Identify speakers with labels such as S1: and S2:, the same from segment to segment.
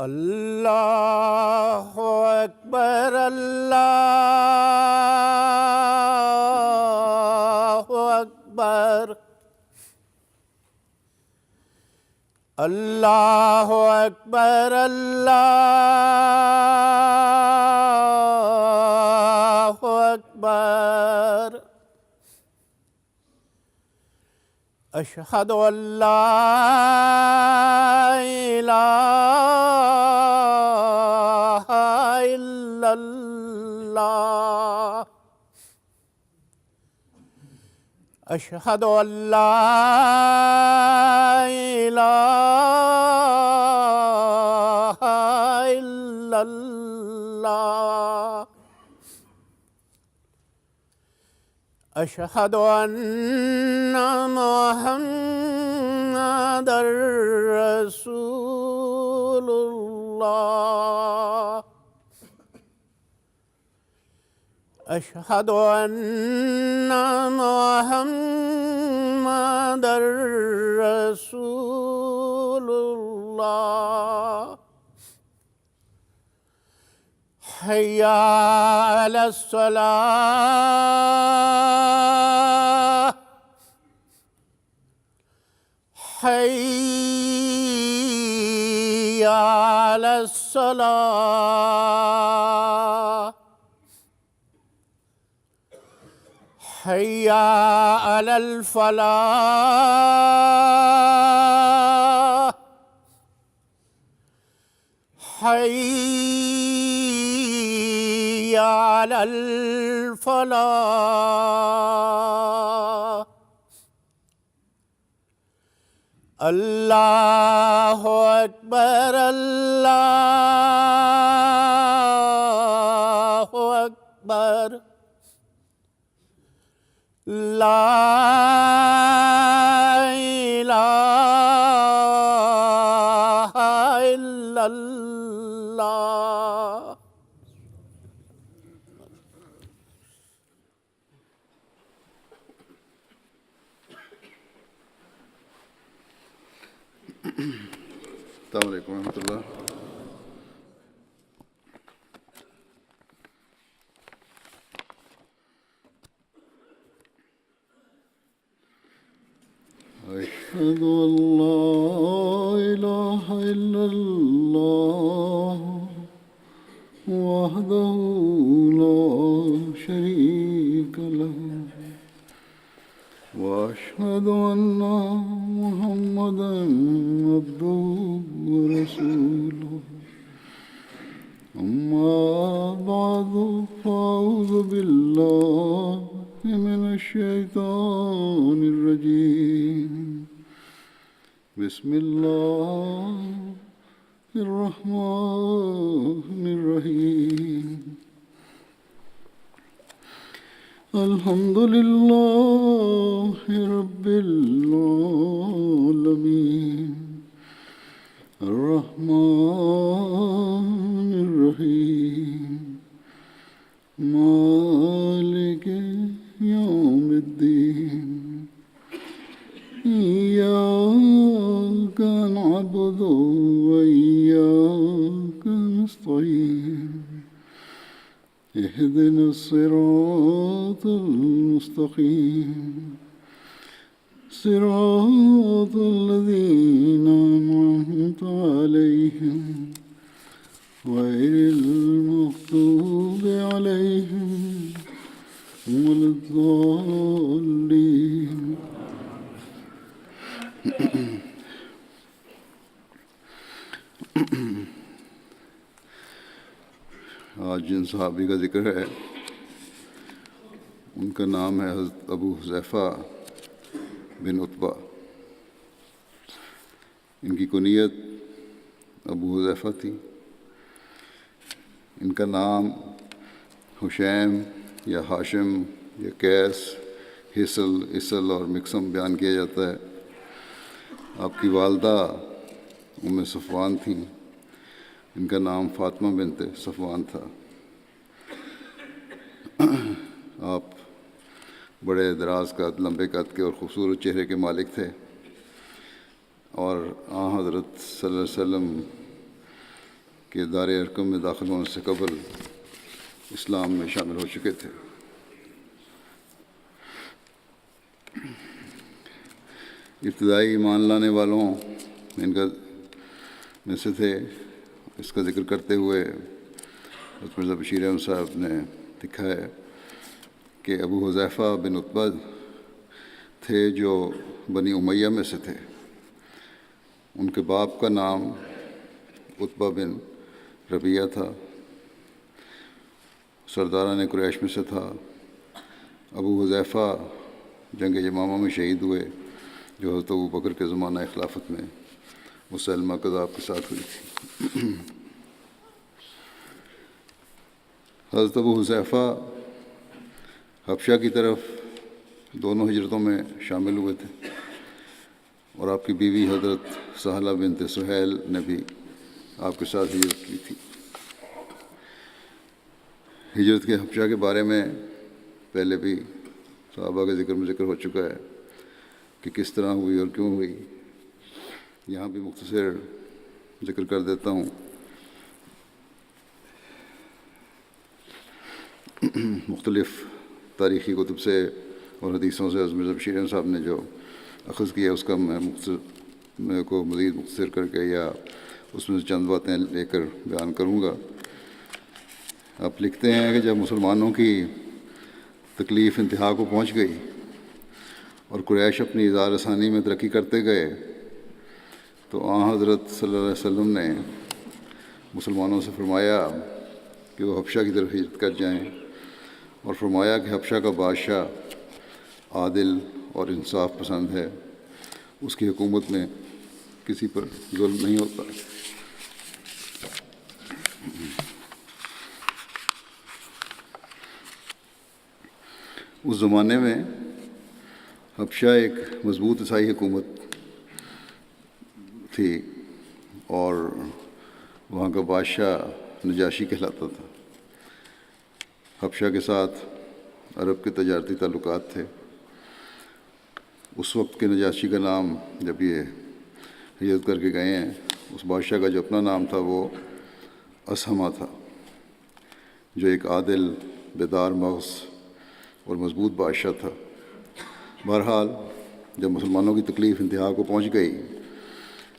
S1: اللہ اکبر اللہ اکبر اللہ اکبر اللہ اکبر اشہد ان لا الہ الا اللہ اشہد ان لا الہ الا اللہ اشہد ان محمد رسول اللہ اشہد ان محمد رسول اللہ حی علی الصلاة حی علی الصلاة حی علی الفلاح حی علی الفلاح اللہ اکبر اللہ اکبر لا الہ الا اللہ
S2: السلام علیکم ورحمۃ اللہ. أشهد أن لا إله إلا الله وحده لا شريك له وأشهد أن محمدا عبده ورسوله أما بعد فأعوذ بالله من الشيطان الرجيم بسم الله الرحمن الرحيم الحمد لله رب العالمين الرحمن الرحيم مالك يوم الدين إياك نعبد وإياك نستعين اهدنا الصراط المستقيم صراط الذين أنعمت عليهم غير المغضوب عليهم ولا الضالين. آج جن صحابی کا ذکر ہے ان کا نام ہے حضرت ابو حذیفہ بن عتبہ. ان کی کنیت ابو حذیفہ تھی. ان کا نام حشیم یا ہاشم یا قیس، حصل، اسل اور مقسم بیان کیا جاتا ہے. آپ کی والدہ ام صفوان تھیں. ان کا نام فاطمہ بنت صفوان تھا. آپ بڑے دراز قد، لمبے قد کے اور خوبصورت چہرے کے مالک تھے، اور حضرت صلی اللہ علیہ وسلم کہ دار ارقم میں داخل ہونے سے قبل اسلام میں شامل ہو چکے تھے۔ ابتدائی ایمان لانے والوں میں سے تھے۔ اس کا ذکر کرتے ہوئے حضرت مرزا بشیر احمد صاحب نے لکھا ہے کہ ابو حذیفہ بن عتبہ تھے جو بنی امیہ میں سے تھے۔ ان کے باپ کا نام عتبہ بن ربیعہ تھا، سرداران قریش میں سے تھا۔ ابو حذیفہ جنگ یمامہ میں شہید ہوئے، جو حضرت ابو بکر کے زمانہ خلافت میں مسلمہ کذاب کے ساتھ ہوئی تھی۔ حضرت ابو حذیفہ حبشہ کی طرف دونوں ہجرتوں میں شامل ہوئے تھے، اور آپ کی بیوی حضرت سہلہ بنت سہیل نے بھی آپ کے ساتھ ہجرت کی تھی۔ ہجرت کے حبشہ کے بارے میں پہلے بھی صحابہ کے ذکر میں ذکر ہو چکا ہے کہ کس طرح ہوئی اور کیوں ہوئی۔ یہاں بھی مختصر ذکر کر دیتا ہوں۔ مختلف تاریخی کتب سے اور حدیثوں سے حضرت مرزا بشیر احمد صاحب نے جو اخذ کیا اس کا میں کو مزید مختصر کر کے یا اس میں سے چند باتیں لے کر بیان کروں گا۔ آپ لکھتے ہیں کہ جب مسلمانوں کی تکلیف انتہا کو پہنچ گئی اور قریش اپنی اظہار رسانی میں ترقی کرتے گئے، تو آن حضرت صلی اللہ علیہ وسلم نے مسلمانوں سے فرمایا کہ وہ حبشہ کی طرف ہجرت کر جائیں، اور فرمایا کہ حبشہ کا بادشاہ عادل اور انصاف پسند ہے، اس کی حکومت میں کسی پر ظلم نہیں ہوتا۔ اس زمانے میں حبشہ ایک مضبوط عیسائی حکومت تھی، اور وہاں کا بادشاہ نجاشی کہلاتا تھا۔ حبشہ کے ساتھ عرب کے تجارتی تعلقات تھے۔ اس وقت کے نجاشی کا نام، جب یہ ہجرت کر کے گئے ہیں، اس بادشاہ کا جو اپنا نام تھا وہ اسہمہ تھا، جو ایک عادل، بیدار مغز اور مضبوط بادشاہ تھا۔ بہرحال جب مسلمانوں کی تکلیف انتہا کو پہنچ گئی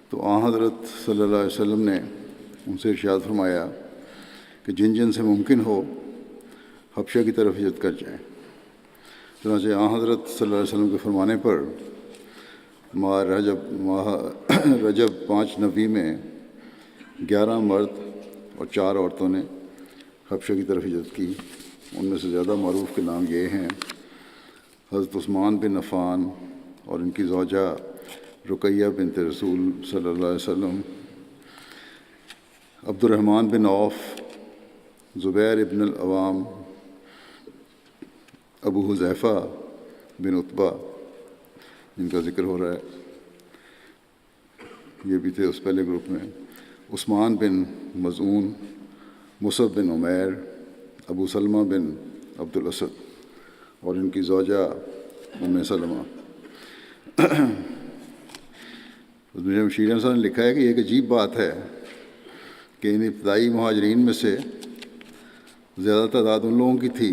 S2: تو آن حضرت صلی اللہ علیہ وسلم نے ان سے ارشاد فرمایا کہ جن جن سے ممکن ہو حبشہ کی طرف ہجرت کر جائیں۔ چنانچہ آن حضرت صلی اللہ علیہ وسلم کے فرمانے پر ماہ رجب 5 نوی میں 11 مرد اور 4 عورتوں نے حبشہ کی طرف ہجرت کی۔ ان میں سے زیادہ معروف کے نام یہ ہیں: حضرت عثمان بن عفان اور ان کی زوجہ رقیہ بنت رسول صلی اللہ علیہ وسلم، عبد الرحمن بن عوف، زبیر ابن العوام، ابو حذیفہ بن عتبہ جن کا ذکر ہو رہا ہے، یہ بھی تھے اس پہلے گروپ میں، عثمان بن مظعون، مصعب بن عمیر، ابو سلمہ بن عبد الاسد اور ان کی زوجہ ام سلمہ۔ مجھے بشیر احمد صاحب نے لکھا ہے کہ یہ ایک عجیب بات ہے کہ ان ابتدائی مہاجرین میں سے زیادہ تعداد ان لوگوں کی تھی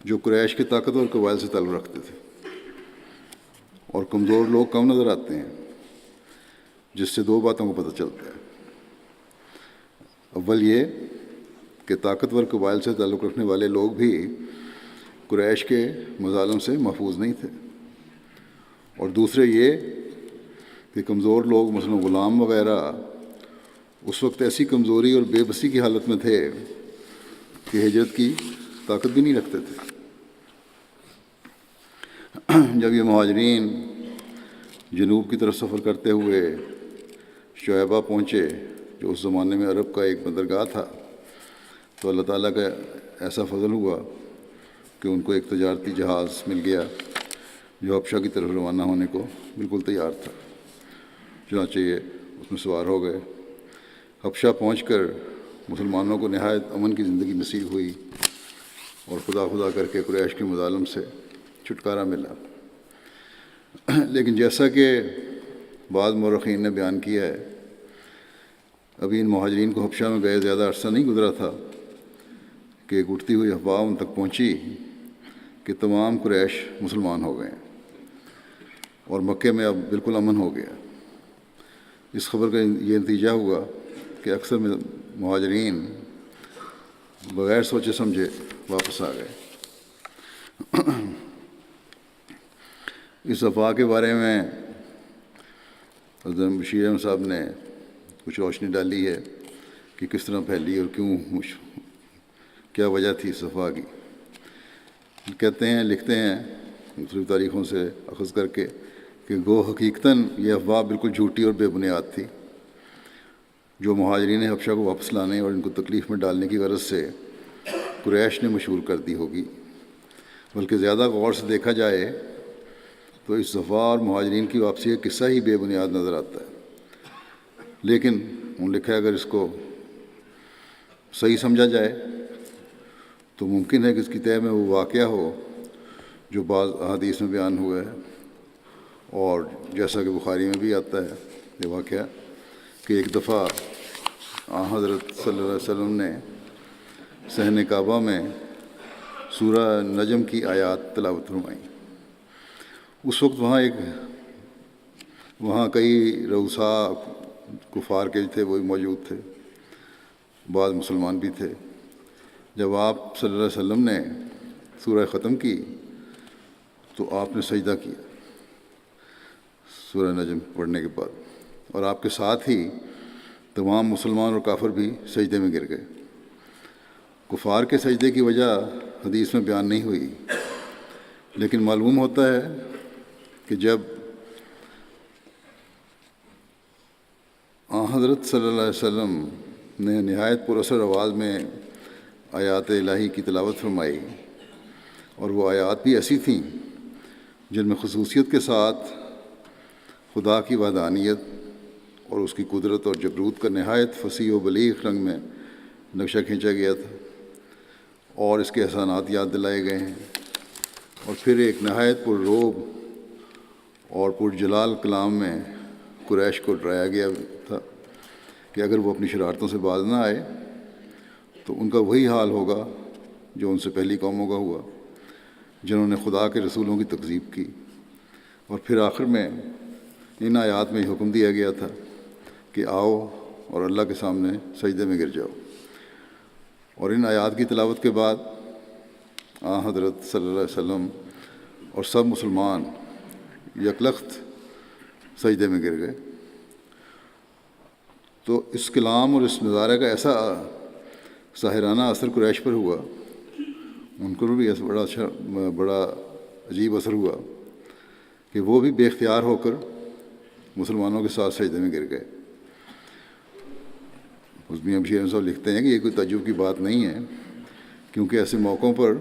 S2: جو قریش کے طاقتور قبائل سے تعلق رکھتے تھے، اور کمزور لوگ کم نظر آتے ہیں، جس سے 2 باتوں کو پتہ چلتا ہے۔ اول یہ کہ طاقتور قبائل سے تعلق رکھنے والے لوگ بھی قریش کے مظالم سے محفوظ نہیں تھے، اور دوسرے یہ کہ کمزور لوگ مثلا غلام وغیرہ اس وقت ایسی کمزوری اور بے بسی کی حالت میں تھے کہ ہجرت کی طاقت بھی نہیں رکھتے تھے۔ جب یہ مہاجرین جنوب کی طرف سفر کرتے ہوئے شعیبہ پہنچے، جو اس زمانے میں عرب کا ایک بندرگاہ تھا، تو اللہ تعالیٰ کا ایسا فضل ہوا کہ ان کو ایک تجارتی جہاز مل گیا جو حبشہ کی طرف روانہ ہونے کو بالکل تیار تھا۔ چنانچہ یہ اس میں سوار ہو گئے۔ حبشہ پہنچ کر مسلمانوں کو نہایت امن کی زندگی نصیب ہوئی، اور خدا خدا کر کے قریش کے مظالم سے چھٹکارا ملا۔ لیکن جیسا کہ بعض مورخین نے بیان کیا ہے ابھی ان مہاجرین کو حبشہ میں گئے زیادہ عرصہ نہیں گزرا تھا کہ ایک اٹھتی ہوئی افواہ ان تک پہنچی کہ تمام قریش مسلمان ہو گئے ہیں اور مکے میں اب بالکل امن ہو گیا۔ اس خبر کا یہ نتیجہ ہوا کہ اکثر مہاجرین بغیر سوچے سمجھے واپس آ گئے۔ اس افواہ کے بارے میں حضرت بشیر احمد صاحب نے کچھ روشنی ڈالی ہے کہ کس طرح پھیلی اور کیا وجہ تھی اس افواہ کی۔ کہتے ہیں، لکھتے ہیں مختلف تاریخوں سے اخذ کر کے کہ گو حقیقتاً یہ افواہ بالکل جھوٹی اور بے بنیاد تھی، جو مہاجرین حبشہ کو واپس لانے اور ان کو تکلیف میں ڈالنے کی غرض سے قریش نے مشہور کر دی ہوگی۔ بلکہ زیادہ غور سے دیکھا جائے تو اس افواہ اور مہاجرین کی واپسی کا قصہ ہی بے بنیاد نظر آتا ہے۔ لیکن لکھا ہے اگر اس کو صحیح سمجھا جائے تو ممکن ہے کہ اس کی تہہ میں وہ واقعہ ہو جو بعض احادیث میں بیان ہوا ہے، اور جیسا کہ بخاری میں بھی آتا ہے یہ واقعہ کہ ایک دفعہ حضرت صلی اللہ علیہ وسلم نے صحن کعبہ میں سورہ نجم کی آیات تلاوت فرمائیں۔ اس وقت وہاں کئی رؤساء کفار کے تھے، وہی موجود تھے، بعض مسلمان بھی تھے۔ جب آپ صلی اللہ علیہ وسلم نے سورہ ختم کی تو آپ نے سجدہ کیا سورہ نجم پڑھنے کے بعد، اور آپ کے ساتھ ہی تمام مسلمان اور کافر بھی سجدے میں گر گئے۔ کفار کے سجدے کی وجہ حدیث میں بیان نہیں ہوئی، لیکن معلوم ہوتا ہے کہ جب حضرت صلی اللہ علیہ وسلم نے نہایت پراثر آواز میں آیات الہی کی تلاوت فرمائی، اور وہ آیات بھی ایسی تھیں جن میں خصوصیت کے ساتھ خدا کی وحدانیت اور اس کی قدرت اور جبروت کا نہایت فصیح و بلیغ رنگ میں نقشہ کھینچا گیا تھا، اور اس کے احسانات یاد دلائے گئے ہیں، اور پھر ایک نہایت پررعب اور پرجلال کلام میں قریش کو ڈرایا گیا تھا کہ اگر وہ اپنی شرارتوں سے باز نہ آئے تو ان کا وہی حال ہوگا جو ان سے پہلی قوموں کا ہوا، جنہوں نے خدا کے رسولوں کی تکذیب کی۔ اور پھر آخر میں ان آیات میں حکم دیا گیا تھا کہ آؤ اور اللہ کے سامنے سجدے میں گر جاؤ، اور ان آیات کی تلاوت کے بعد حضرت صلی اللہ علیہ وسلم اور سب مسلمان یکلخت سجدے میں گر گئے۔ تو اس کلام اور اس نظارے کا ایسا ساحرانہ اثر قریش پر ہوا، ان کو بھی بڑا عجیب اثر ہوا کہ وہ بھی بے اختیار ہو کر مسلمانوں کے ساتھ سجدے میں گر گئے۔ میاں بشیر احمد صاحب لکھتے ہیں کہ یہ کوئی تعجب کی بات نہیں ہے، کیونکہ ایسے موقعوں پر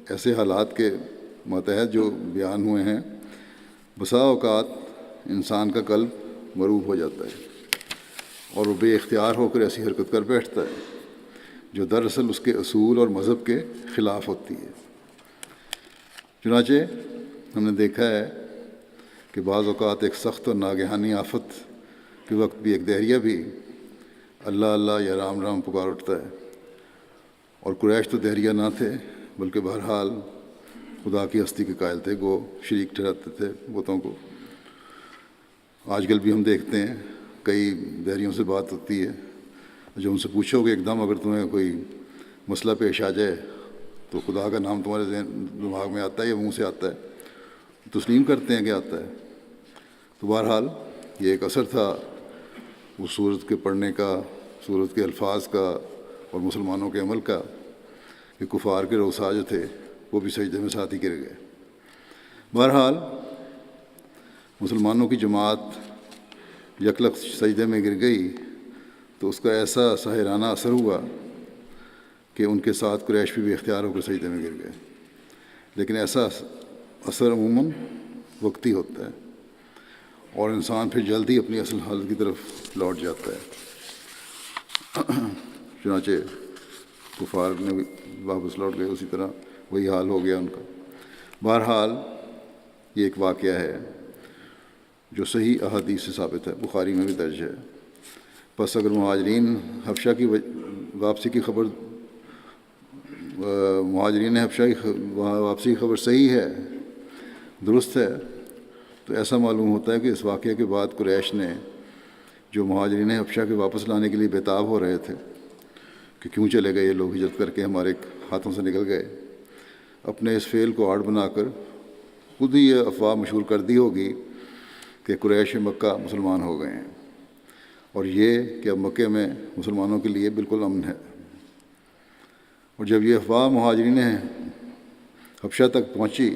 S2: ایسے حالات کے ماتحت جو بیان ہوئے ہیں، بسا اوقات انسان کا قلب مروب ہو جاتا ہے اور وہ بے اختیار ہو کر ایسی حرکت کر بیٹھتا ہے جو دراصل اس کے اصول اور مذہب کے خلاف ہوتی ہے۔ چنانچہ ہم نے دیکھا ہے کہ بعض اوقات ایک سخت اور ناگہانی آفت کے وقت بھی ایک دہریہ بھی اللہ اللہ یا رام رام پکار اٹھتا ہے، اور قریش تو دہریہ نہ تھے بلکہ بہرحال خدا کی ہستی کے قائل تھے، گو شریک ٹھہراتے تھے بتوں کو۔ آج کل بھی ہم دیکھتے ہیں کئی دہریوں سے بات ہوتی ہے، جو ان سے پوچھو کہ ایک دم اگر تمہیں کوئی مسئلہ پیش آ جائے تو خدا کا نام تمہارے دماغ میں آتا ہے یا منہ سے آتا ہے؟ تسلیم کرتے ہیں کہ آتا ہے۔ تو بہرحال یہ ایک اثر تھا اس سورت کے پڑھنے کا، سورت کے الفاظ کا اور مسلمانوں کے عمل کا، کہ کفار کے رؤساء جو تھے وہ بھی سجدے میں ساتھ ہی گر گئے۔ بہرحال مسلمانوں کی جماعت یکلخت سجدے میں گر گئی تو اس کا ایسا ساحرانہ اثر ہوا کہ ان کے ساتھ قریش بھی اختیار ہو کر سجدے میں گر گئے۔ لیکن ایسا اثر عموماً وقتی ہوتا ہے اور انسان پھر جلدی اپنی اصل حالت کی طرف لوٹ جاتا ہے۔ چنانچہ کفار نے بھی واپس لوٹ گئے، اسی طرح وہی حال ہو گیا ان کا۔ بہرحال یہ ایک واقعہ ہے جو صحیح احادیث سے ثابت ہے، بخاری میں بھی درج ہے پس اگر مہاجرین حبشہ کی واپسی کی خبر مہاجرین حبشہ کی واپسی کی خبر صحیح ہے، درست ہے، تو ایسا معلوم ہوتا ہے کہ اس واقعے کے بعد قریش نے جو مہاجرین حبشہ کے واپس لانے کے لیے بےتاب ہو رہے تھے کہ کیوں چلے گئے یہ لوگ، ہجرت کر کے ہمارے ہاتھوں سے نکل گئے، اپنے اس فعل کو آڑ بنا کر خود ہی یہ افواہ مشہور کر دی ہوگی کہ قریش مکہ مسلمان ہو گئے ہیں، اور یہ کہ اب مکے میں مسلمانوں کے لیے بالکل امن ہے۔ اور جب یہ افواہ مہاجرین حبشہ تک پہنچی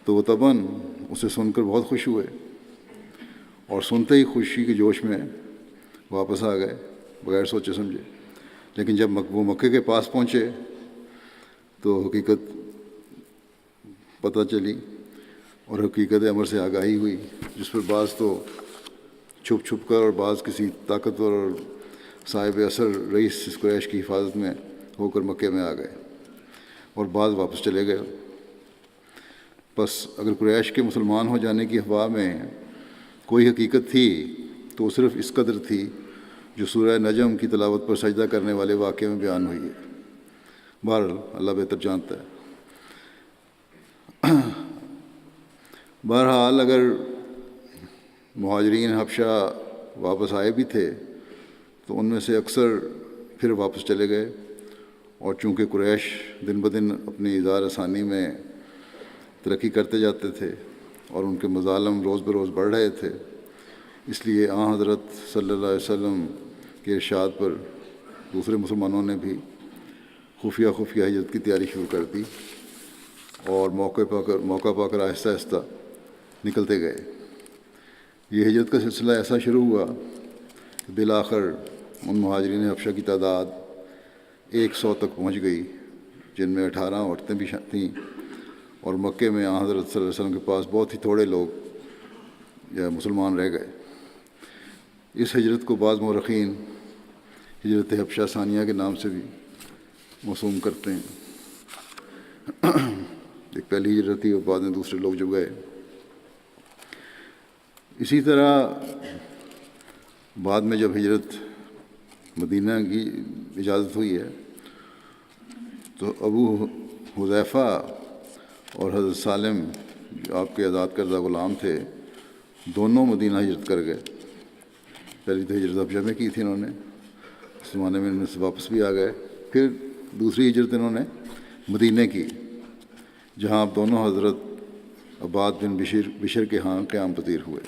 S2: تو وہ طبعاً اسے سن کر بہت خوش ہوئے، اور سنتے ہی خوشی کے جوش میں واپس آ گئے بغیر سوچے سمجھے۔ لیکن جب وہ مکے کے پاس پہنچے تو حقیقت پتہ چلی اور حقیقت امر سے آگاہی ہوئی، جس پر بعض تو چھپ چھپ کر اور بعض کسی طاقتور اور صاحب اثر رئیس قریش کی حفاظت میں ہو کر مکے میں آ گئے، اور بعض واپس چلے گئے۔ بس اگر قریش کے مسلمان ہو جانے کی افواہ میں کوئی حقیقت تھی تو صرف اس قدر تھی جو سورہ نجم کی تلاوت پر سجدہ کرنے والے واقعے میں بیان ہوئی ہے۔ بہرحال اللہ بہتر جانتا ہے۔ بہرحال اگر مہاجرین حبشہ واپس آئے بھی تھے تو ان میں سے اکثر پھر واپس چلے گئے، اور چونکہ قریش دن بدن اپنی اظہار ثانی میں ترقی کرتے جاتے تھے اور ان کے مظالم روز بروز بڑھ رہے تھے، اس لیے حضرت صلی اللہ علیہ وسلم کے ارشاد پر دوسرے مسلمانوں نے بھی خفیہ ہجرت کی تیاری شروع کر دی، اور موقع پا کر آہستہ آہستہ نکلتے گئے۔ یہ ہجرت کا سلسلہ ایسا شروع ہوا کہ بالآخر ان مہاجرین حبشہ کی تعداد 100 تک پہنچ گئی، جن میں 18 عورتیں بھی تھیں، اور مکے میں حضرت صلی اللہ علیہ وسلم کے پاس بہت ہی تھوڑے لوگ یا مسلمان رہ گئے۔ اس ہجرت کو بعض مورخین ہجرت حبشہ ثانیہ کے نام سے بھی موسوم کرتے ہیں۔ ایک پہلی ہجرت تھی اور بعد میں دوسرے لوگ جو گئے۔ اسی طرح بعد میں جب ہجرت مدینہ کی اجازت ہوئی ہے تو ابو حذیفہ اور حضرت سالم جو آپ کے آزاد کردہ غلام تھے، دونوں مدینہ ہجرت کر گئے۔ پہلی تو ہجرت حبشہ میں کی تھی انہوں نے، اس زمانے میں ان سے واپس بھی آ گئے۔ پھر دوسری ہجرت انہوں نے مدینہ کی، جہاں اب دونوں حضرت عباد بن بشر کے ہاں قیام پذیر ہوئے۔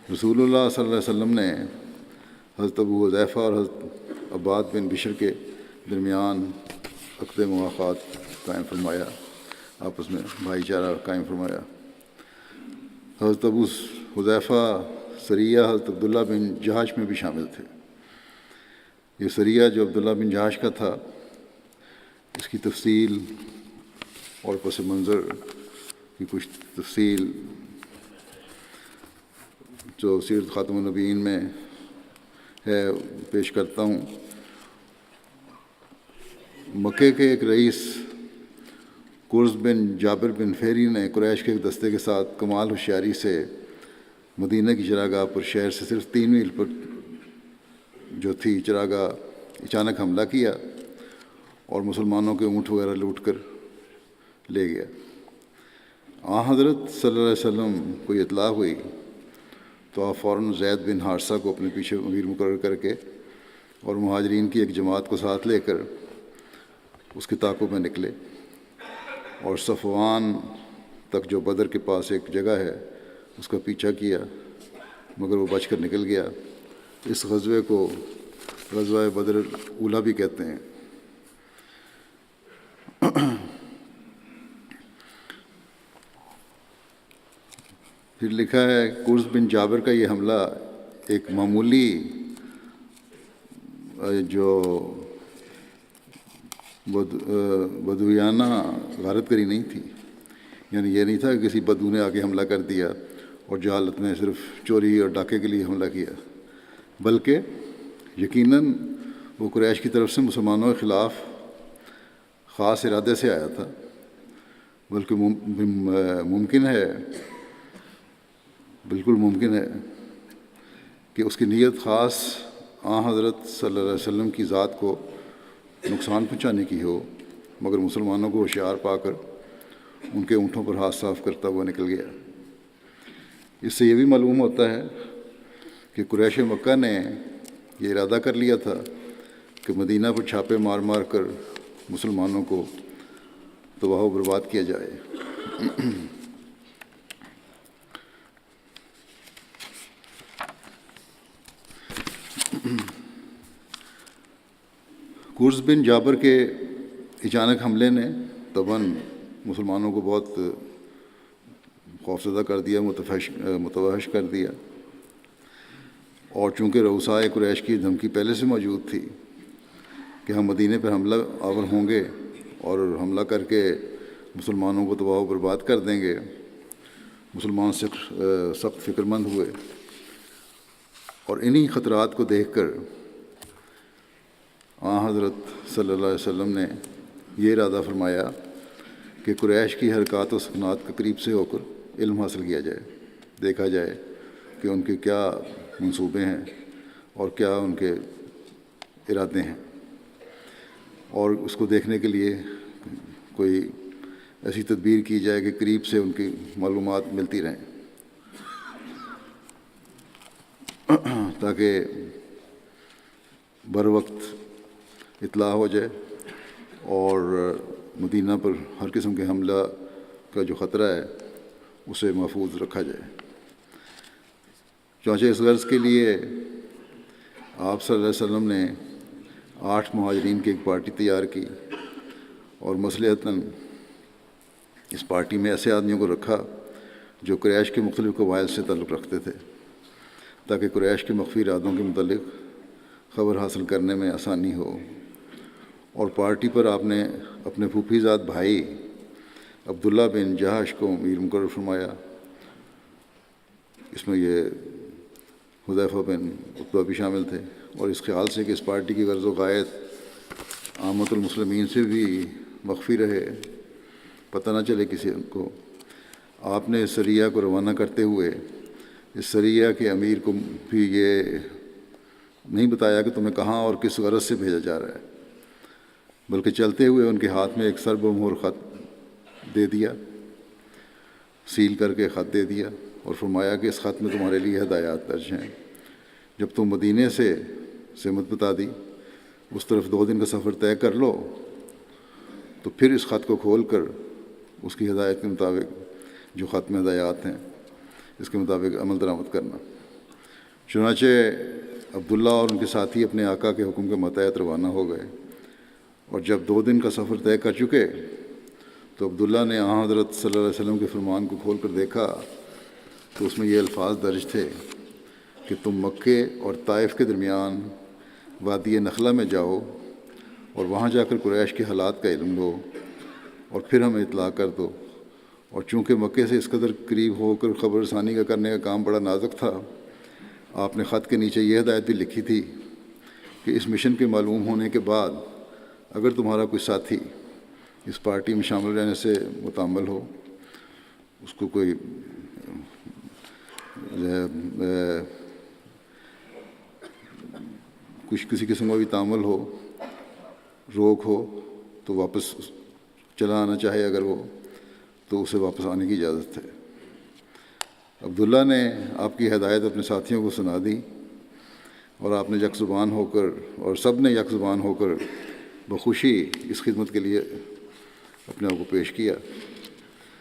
S2: رسول اللہ صلی اللہ علیہ وسلم نے حضرت ابو حذیفہ اور حضرت عباد بن بشر کے درمیان عقد مواخات قائم فرمایا، آپس میں بھائی چارہ قائم فرمایا۔ حضرت ابو حذیفہ سریہ حضرت عبداللہ بن جہش میں بھی شامل تھے۔ یہ سریہ جو عبداللہ بن جہش کا تھا، اس کی تفصیل اور پس منظر کی کچھ تفصیل جو سیرت خاتم النبیین میں ہے پیش کرتا ہوں۔ مکے کے ایک رئیس قرظ بن جابر بن فہری نے قریش کے ایک دستے کے ساتھ کمال ہوشیاری سے مدینہ کی چراگاہ پر شہر سے صرف 3 میل پر جو تھی چراگاہ اچانک حملہ کیا اور مسلمانوں کے اونٹ وغیرہ لوٹ کر لے گیا۔ حضرت صلی اللہ علیہ وسلم کو یہ اطلاع ہوئی تو آپ فوراً زید بن حارثہ کو اپنے پیچھے امیر مقرر کر کے اور مہاجرین کی ایک جماعت کو ساتھ لے کر اس کے تعاقب میں نکلے، اور صفوان تک جو بدر کے پاس ایک جگہ ہے اس کا پیچھا کیا، مگر وہ بچ کر نکل گیا۔ اس غزوے کو غزوہ بدر اولیٰ بھی کہتے ہیں۔ پھر لکھا ہے قرظ بن جابر کا یہ حملہ ایک معمولی جو بدویانہ غارت گری نہیں تھی، یعنی یہ نہیں تھا کہ کسی بدو نے آ کے حملہ کر دیا اور جہالت میں صرف چوری اور ڈاکے کے لیے حملہ کیا، بلکہ یقیناً وہ قریش کی طرف سے مسلمانوں کے خلاف خاص ارادے سے آیا تھا، بلکہ ممکن ہے، بالکل ممکن ہے کہ اس کی نیت خاص حضرت صلی اللہ علیہ وسلم کی ذات کو نقصان پہنچانے کی ہو، مگر مسلمانوں کو ہوشیار پا کر ان کے اونٹوں پر ہاتھ صاف کرتا ہوا نکل گیا۔ اس سے یہ بھی معلوم ہوتا ہے کہ قریش مکہ نے یہ ارادہ کر لیا تھا کہ مدینہ پر چھاپے مار مار کر مسلمانوں کو تباہ و برباد کیا جائے۔ قرظ بن جابر کے اچانک حملے نے طبعاً مسلمانوں کو بہت خوفزدہ کر دیا، متوحش کر دیا، اور چونکہ رؤسائے قریش کی دھمکی پہلے سے موجود تھی کہ ہم مدینے پر حملہ آور ہوں گے اور حملہ کر کے مسلمانوں کو تباہ و برباد کر دیں گے، مسلمان سخت فکر مند ہوئے، اور انہی خطرات کو دیکھ کر حضرت صلی اللہ علیہ وسلم نے یہ ارادہ فرمایا کہ قریش کی حرکات و سکنات کا قریب سے ہو کر علم حاصل کیا جائے، دیکھا جائے کہ ان کے کیا منصوبے ہیں اور کیا ان کے ارادے ہیں، اور اس کو دیکھنے کے لیے کوئی ایسی تدبیر کی جائے کہ قریب سے ان کی معلومات ملتی رہیں تاکہ بر وقت اطلاع ہو جائے اور مدینہ پر ہر قسم کے حملہ کا جو خطرہ ہے اسے محفوظ رکھا جائے۔ چنانچہ اس غرض کے لیے آپ صلی اللہ علیہ وسلم نے 8 مہاجرین کی ایک پارٹی تیار کی اور مصلحتاً اس پارٹی میں ایسے آدمیوں کو رکھا جو قریش کے مختلف قبائل سے تعلق رکھتے تھے، تاکہ قریش کے مخفی ارادوں کے متعلق خبر حاصل کرنے میں آسانی ہو۔ اور پارٹی پر آپ نے اپنے پھوپھی زاد بھائی عبداللہ بن جہش کو امیر مقرر فرمایا۔ اس میں یہ حذیفہ بن عتبہ بھی شامل تھے، اور اس خیال سے کہ اس پارٹی کی غرض و غایت عامت المسلمین سے بھی مخفی رہے، پتہ نہ چلے کسی کو، آپ نے اس سریہ کو روانہ کرتے ہوئے اس سریہ کے امیر کو بھی یہ نہیں بتایا کہ تمہیں کہاں اور کس غرض سے بھیجا جا رہا ہے، بلکہ چلتے ہوئے ان کے ہاتھ میں ایک سر بمہور خط دے دیا، سیل کر کے خط دے دیا، اور فرمایا کہ اس خط میں تمہارے لیے ہدایات درج ہیں۔ جب تم مدینے سے سمت بتا دی، اس طرف 2 دن کا سفر طے کر لو، تو پھر اس خط کو کھول کر اس کی ہدایت کے مطابق جو خط میں ہدایات ہیں اس کے مطابق عمل درآمد کرنا۔ چنانچہ عبداللہ اور ان کے ساتھی اپنے آقا کے حکم کے متحد روانہ ہو گئے، اور جب 2 دن کا سفر طے کر چکے تو عبداللہ نے حضرت صلی اللہ علیہ وسلم کے فرمان کو کھول کر دیکھا تو اس میں یہ الفاظ درج تھے کہ تم مکے اور طائف کے درمیان وادی نخلہ میں جاؤ اور وہاں جا کر قریش کے حالات کا علم لو اور پھر ہمیں اطلاع کر دو۔ اور چونکہ مکے سے اس قدر قریب ہو کر خبر رسانی کا کرنے کا کام بڑا نازک تھا، آپ نے خط کے نیچے یہ ہدایت بھی لکھی تھی کہ اس مشن کے معلوم ہونے کے بعد اگر تمہارا کوئی ساتھی اس پارٹی میں شامل رہنے سے متعمل ہو، اس کو کوئی کسی قسم کا بھی تعامل ہو، روک ہو، تو واپس چلا آنا چاہے اگر وہ، تو اسے واپس آنے کی اجازت ہے۔ عبداللہ نے آپ کی ہدایت اپنے ساتھیوں کو سنا دی، اور آپ نے یک زبان ہو کر اور سب نے یک زبان ہو کر بخوشی اس خدمت کے لیے اپنے آپ کو پیش کیا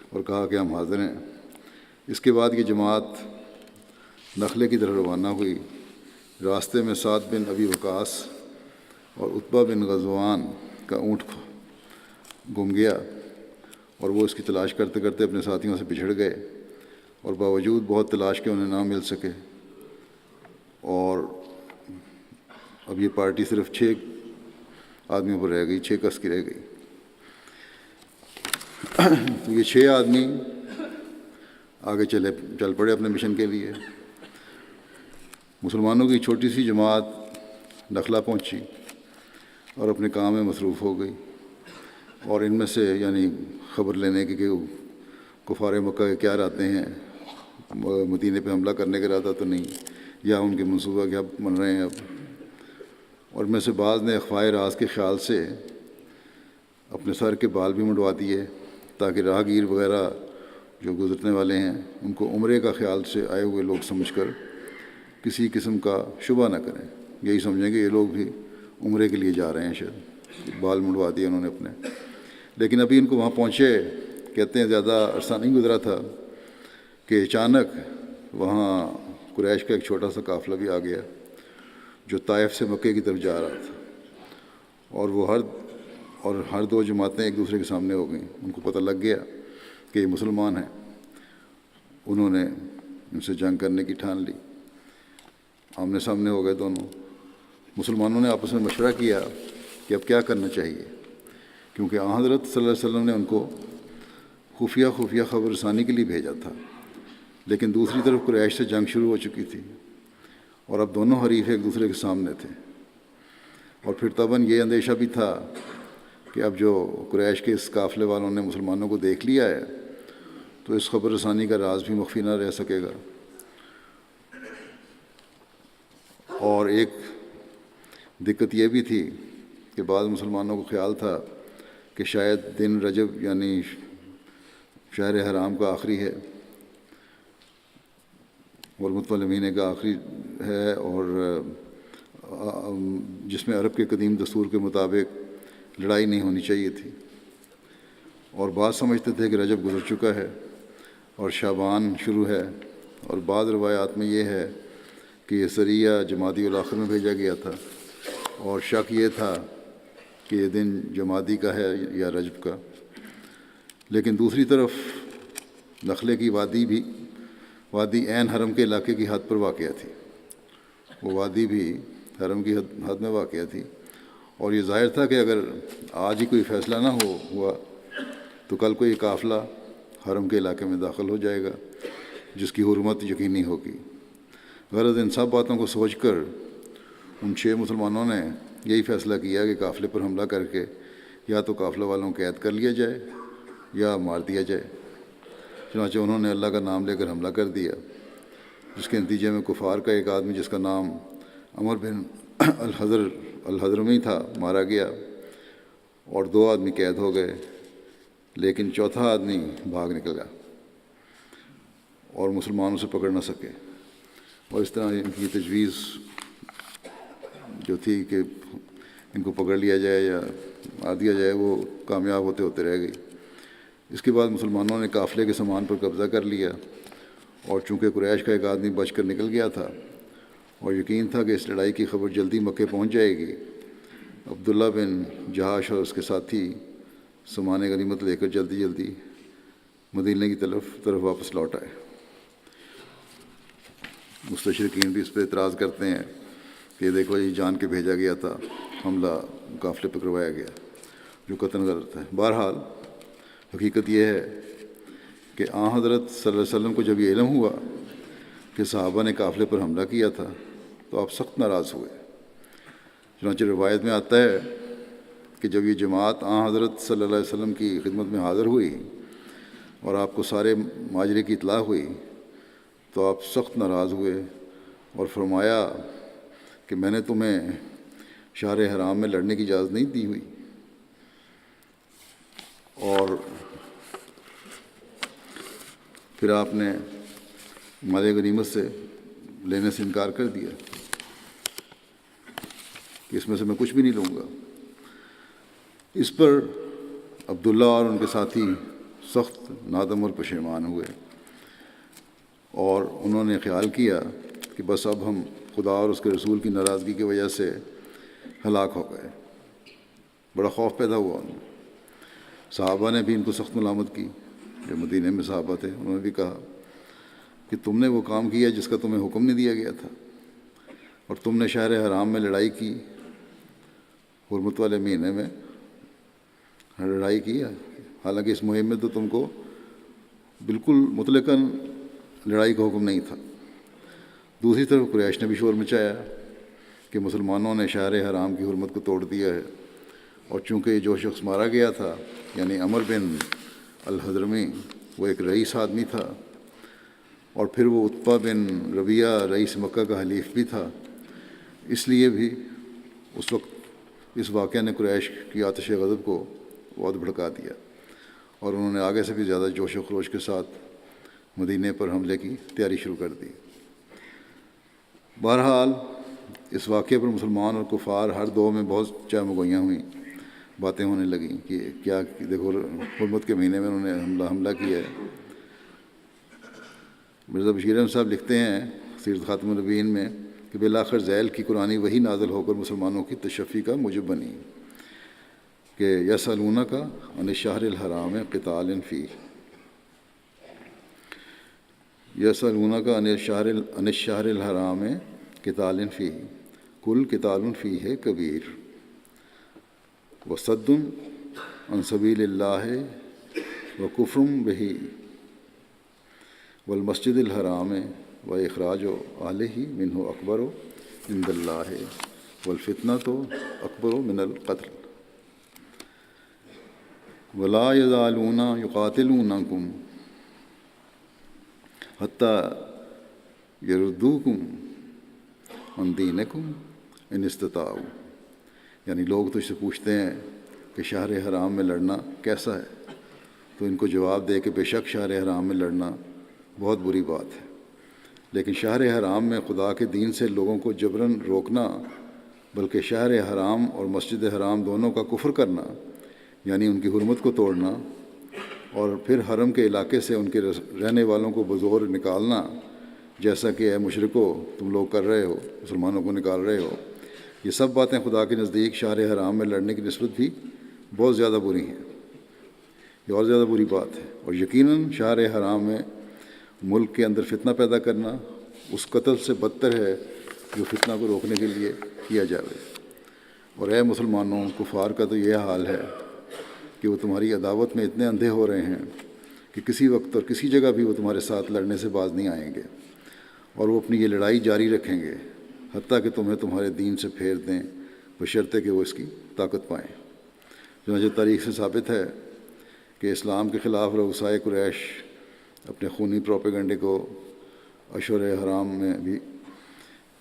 S2: اور کہا کہ ہم حاضر ہیں۔ اس کے بعد یہ جماعت نخلے کی طرف روانہ ہوئی۔ راستے میں سعد بن ابی وقاص اور عتبہ بن غزوان کا اونٹ گم گیا، اور وہ اس کی تلاش کرتے کرتے اپنے ساتھیوں سے بچھڑ گئے، اور باوجود بہت تلاش کے انہیں نہ مل سکے، اور اب یہ پارٹی صرف 6 آدمیوں پر رہ گئی، 6 کس کی رہ گئی۔ تو یہ 6 آدمی آگے چل پڑے اپنے مشن کے لیے۔ مسلمانوں کی چھوٹی سی جماعت نخلا پہنچی اور اپنے کام میں مصروف ہو گئی، اور ان میں سے یعنی خبر لینے کی کہ کفار مکہ کے کیا ارادے ہیں، مدینے پہ حملہ کرنے کا ارادہ تو نہیں، یا ان کے منصوبہ کیا بن رہے ہیں اب. اور میں سے بعض نے اخفائے راز کے خیال سے اپنے سر کے بال بھی منڈوا دیے تاکہ راہگیر وغیرہ جو گزرنے والے ہیں ان کو عمرے کا خیال سے آئے ہوئے لوگ سمجھ کر کسی قسم کا شبہ نہ کریں، یہی سمجھیں کہ یہ لوگ بھی عمرے کے لیے جا رہے ہیں. شاید بال منڈوا دیے انہوں نے اپنے. لیکن ابھی ان کو وہاں پہنچے، کہتے ہیں زیادہ عرصہ نہیں گزرا تھا کہ اچانک وہاں قریش کا ایک چھوٹا سا قافلہ بھی آ گیا جو طائف سے مکے کی طرف جا رہا تھا، اور ہر دو جماعتیں ایک دوسرے کے سامنے ہو گئیں. ان کو پتہ لگ گیا کہ یہ مسلمان ہیں. انہوں نے ان سے جنگ کرنے کی ٹھان لی. آمنے سامنے ہو گئے دونوں. مسلمانوں نے آپس میں مشورہ کیا کہ اب کیا کرنا چاہیے، کیونکہ حضرت صلی اللہ علیہ وسلم نے ان کو خفیہ خبر رسانی کے لیے بھیجا تھا. لیکن دوسری طرف قریش سے جنگ شروع ہو چکی تھی اور اب دونوں حریف ایک دوسرے کے سامنے تھے. اور پھر طبعاً یہ اندیشہ بھی تھا کہ اب جو قریش کے اس قافلے والوں نے مسلمانوں کو دیکھ لیا ہے تو اس خبر رسانی کا راز بھی مخفی نہ رہ سکے گا. اور ایک دقت یہ بھی تھی کہ بعض مسلمانوں کو خیال تھا کہ شاید دن رجب یعنی شہر حرام کا آخری ہے، حرمت والے مہینے کا آخری ہے، اور جس میں عرب کے قدیم دستور کے مطابق لڑائی نہیں ہونی چاہیے تھی. اور بعض سمجھتے تھے کہ رجب گزر چکا ہے اور شعبان شروع ہے. اور بعض روایات میں یہ ہے کہ یہ سریہ جمادی الاخر میں بھیجا گیا تھا، اور شک یہ تھا کہ یہ دن جمادی کا ہے یا رجب کا. لیکن دوسری طرف نخلے کی وادی عین حرم کے علاقے کی حد پر واقع تھی. وہ وادی بھی حرم کی حد میں واقع تھی، اور یہ ظاہر تھا کہ اگر آج ہی کوئی فیصلہ نہ ہوا تو کل کو یہ قافلہ حرم کے علاقے میں داخل ہو جائے گا جس کی حرمت یقینی ہوگی. غرض ان سب باتوں کو سوچ کر ان 6 مسلمانوں نے یہی فیصلہ کیا کہ قافلے پر حملہ کر کے یا تو قافلہ والوں کو قید کر لیا جائے یا مار دیا جائے. چنانچہ انہوں نے اللہ کا نام لے کر حملہ کر دیا، جس کے نتیجے میں کفار کا ایک آدمی جس کا نام عمر بن الحضرمی تھا مارا گیا، اور 2 آدمی قید ہو گئے، لیکن چوتھا آدمی بھاگ نکلا اور مسلمانوں سے پکڑ نہ سکے. اور اس طرح ان کی تجویز جو تھی کہ ان کو پکڑ لیا جائے یا مار دیا جائے وہ کامیاب ہوتے ہوتے رہ گئی. اس کے بعد مسلمانوں نے قافلے کے سامان پر قبضہ کر لیا، اور چونکہ قریش کا ایک آدمی بچ کر نکل گیا تھا اور یقین تھا کہ اس لڑائی کی خبر جلدی مکے پہنچ جائے گی، عبداللہ بن جہاش اور اس کے ساتھی سامان غنیمت لے کر جلدی مدینے کی طرف واپس لوٹ آئے. مستشرقین بھی اس پہ اعتراض کرتے ہیں کہ دیکھو یہ جان کے بھیجا گیا تھا، حملہ قافلے پہ کروایا گیا، جو قطعاً غلط ہے. بہرحال حقیقت یہ ہے کہ حضرت صلی اللہ علیہ وسلم کو جب یہ علم ہوا کہ صحابہ نے قافلے پر حملہ کیا تھا تو آپ سخت ناراض ہوئے. چنانچہ روایت میں آتا ہے کہ جب یہ جماعت حضرت صلی اللہ علیہ وسلم کی خدمت میں حاضر ہوئی اور آپ کو سارے ماجرے کی اطلاع ہوئی تو آپ سخت ناراض ہوئے اور فرمایا کہ میں نے تمہیں شہر حرام میں لڑنے کی اجازت نہیں دی ہوئی. اور پھر آپ نے مال غنیمت سے لینے سے انکار کر دیا کہ اس میں سے میں کچھ بھی نہیں لوں گا. اس پر عبداللہ اور ان کے ساتھی سخت نادم اور پشیمان ہوئے، اور انہوں نے خیال کیا کہ بس اب ہم خدا اور اس کے رسول کی ناراضگی کی وجہ سے ہلاک ہو گئے. بڑا خوف پیدا ہوا ان میں. صحابہ نے بھی ان کو سخت ملامت کی، جو مدینے میں صحابہ تھے انہوں نے بھی کہا کہ تم نے وہ کام کیا جس کا تمہیں حکم نہیں دیا گیا تھا، اور تم نے شہر حرام میں لڑائی کی، حرمت والے مہینے میں لڑائی کی، حالانکہ اس مہم میں تو تم کو بالکل مطلقاً لڑائی کا حکم نہیں تھا. دوسری طرف قریش نے بھی شور مچایا کہ مسلمانوں نے شہر حرام کی حرمت کو توڑ دیا ہے، اور چونکہ جو شخص مارا گیا تھا یعنی عمر بن الحضرمی وہ ایک رئیس آدمی تھا اور پھر وہ عتبہ بن ربیعہ رئیس مکہ کا حلیف بھی تھا، اس لیے بھی اس وقت اس واقعہ نے قریش کی آتش غضب کو بہت بھڑکا دیا، اور انہوں نے آگے سے بھی زیادہ جوش و خروش کے ساتھ مدینے پر حملے کی تیاری شروع کر دی۔ بہرحال اس واقعے پر مسلمان اور کفار ہر دو میں بہت چہمگوئیاں ہوئیں، باتیں ہونے لگیں کہ کیا دیکھو حرمت کے مہینے میں انہوں نے حملہ کیا ہے۔ مرزا بشیر احمد صاحب لکھتے ہیں سیرت خاتم النبیین میں کہ بالآخر ذیل کی قرآنی وحی نازل ہو کر مسلمانوں کی تشفی کا موجب بنی کہ یسألونک عن الشہر الحرام قتال فیہ، یسألونک عن الشہر الحرام قتال فیہ قل قتال فیہ کبیر وصد عن سبیل اللہ وکفر بہ والمسجد الحرام واخراج اہلہ منہ اکبر عند اللہ والفتنۃ اکبر من القتل ولا یزالون یقاتلونکم حتی یردوکم عن دینکم ان استطاعوا، یعنی لوگ تجھ سے پوچھتے ہیں کہ شہر حرام میں لڑنا کیسا ہے، تو ان کو جواب دے کہ بے شک شہر حرام میں لڑنا بہت بری بات ہے، لیکن شہر حرام میں خدا کے دین سے لوگوں کو جبراً روکنا، بلکہ شہر حرام اور مسجد حرام دونوں کا کفر کرنا، یعنی ان کی حرمت کو توڑنا، اور پھر حرم کے علاقے سے ان کے رہنے والوں کو بزور نکالنا، جیسا کہ اے مشرکو تم لوگ کر رہے ہو، مسلمانوں کو نکال رہے ہو، یہ سب باتیں خدا کے نزدیک شہر حرام میں لڑنے کی نسبت بھی بہت زیادہ بری ہیں، یہ اور زیادہ بری بات ہے۔ اور یقیناً شہر حرام میں ملک کے اندر فتنہ پیدا کرنا اس قتل سے بدتر ہے جو فتنہ کو روکنے کے لیے کیا جاوے۔ اور اے مسلمانوں، کفار کا تو یہ حال ہے کہ وہ تمہاری عداوت میں اتنے اندھے ہو رہے ہیں کہ کسی وقت اور کسی جگہ بھی وہ تمہارے ساتھ لڑنے سے باز نہیں آئیں گے، اور وہ اپنی یہ لڑائی جاری رکھیں گے حتیٰ کہ تمہیں تمہارے دین سے پھیر دیں، بشرطے کہ وہ اس کی طاقت پائیں۔ چنانچہ تاریخ سے ثابت ہے کہ اسلام کے خلاف رؤسائے قریش اپنے خونی پروپیگنڈے کو اشہر حرام میں بھی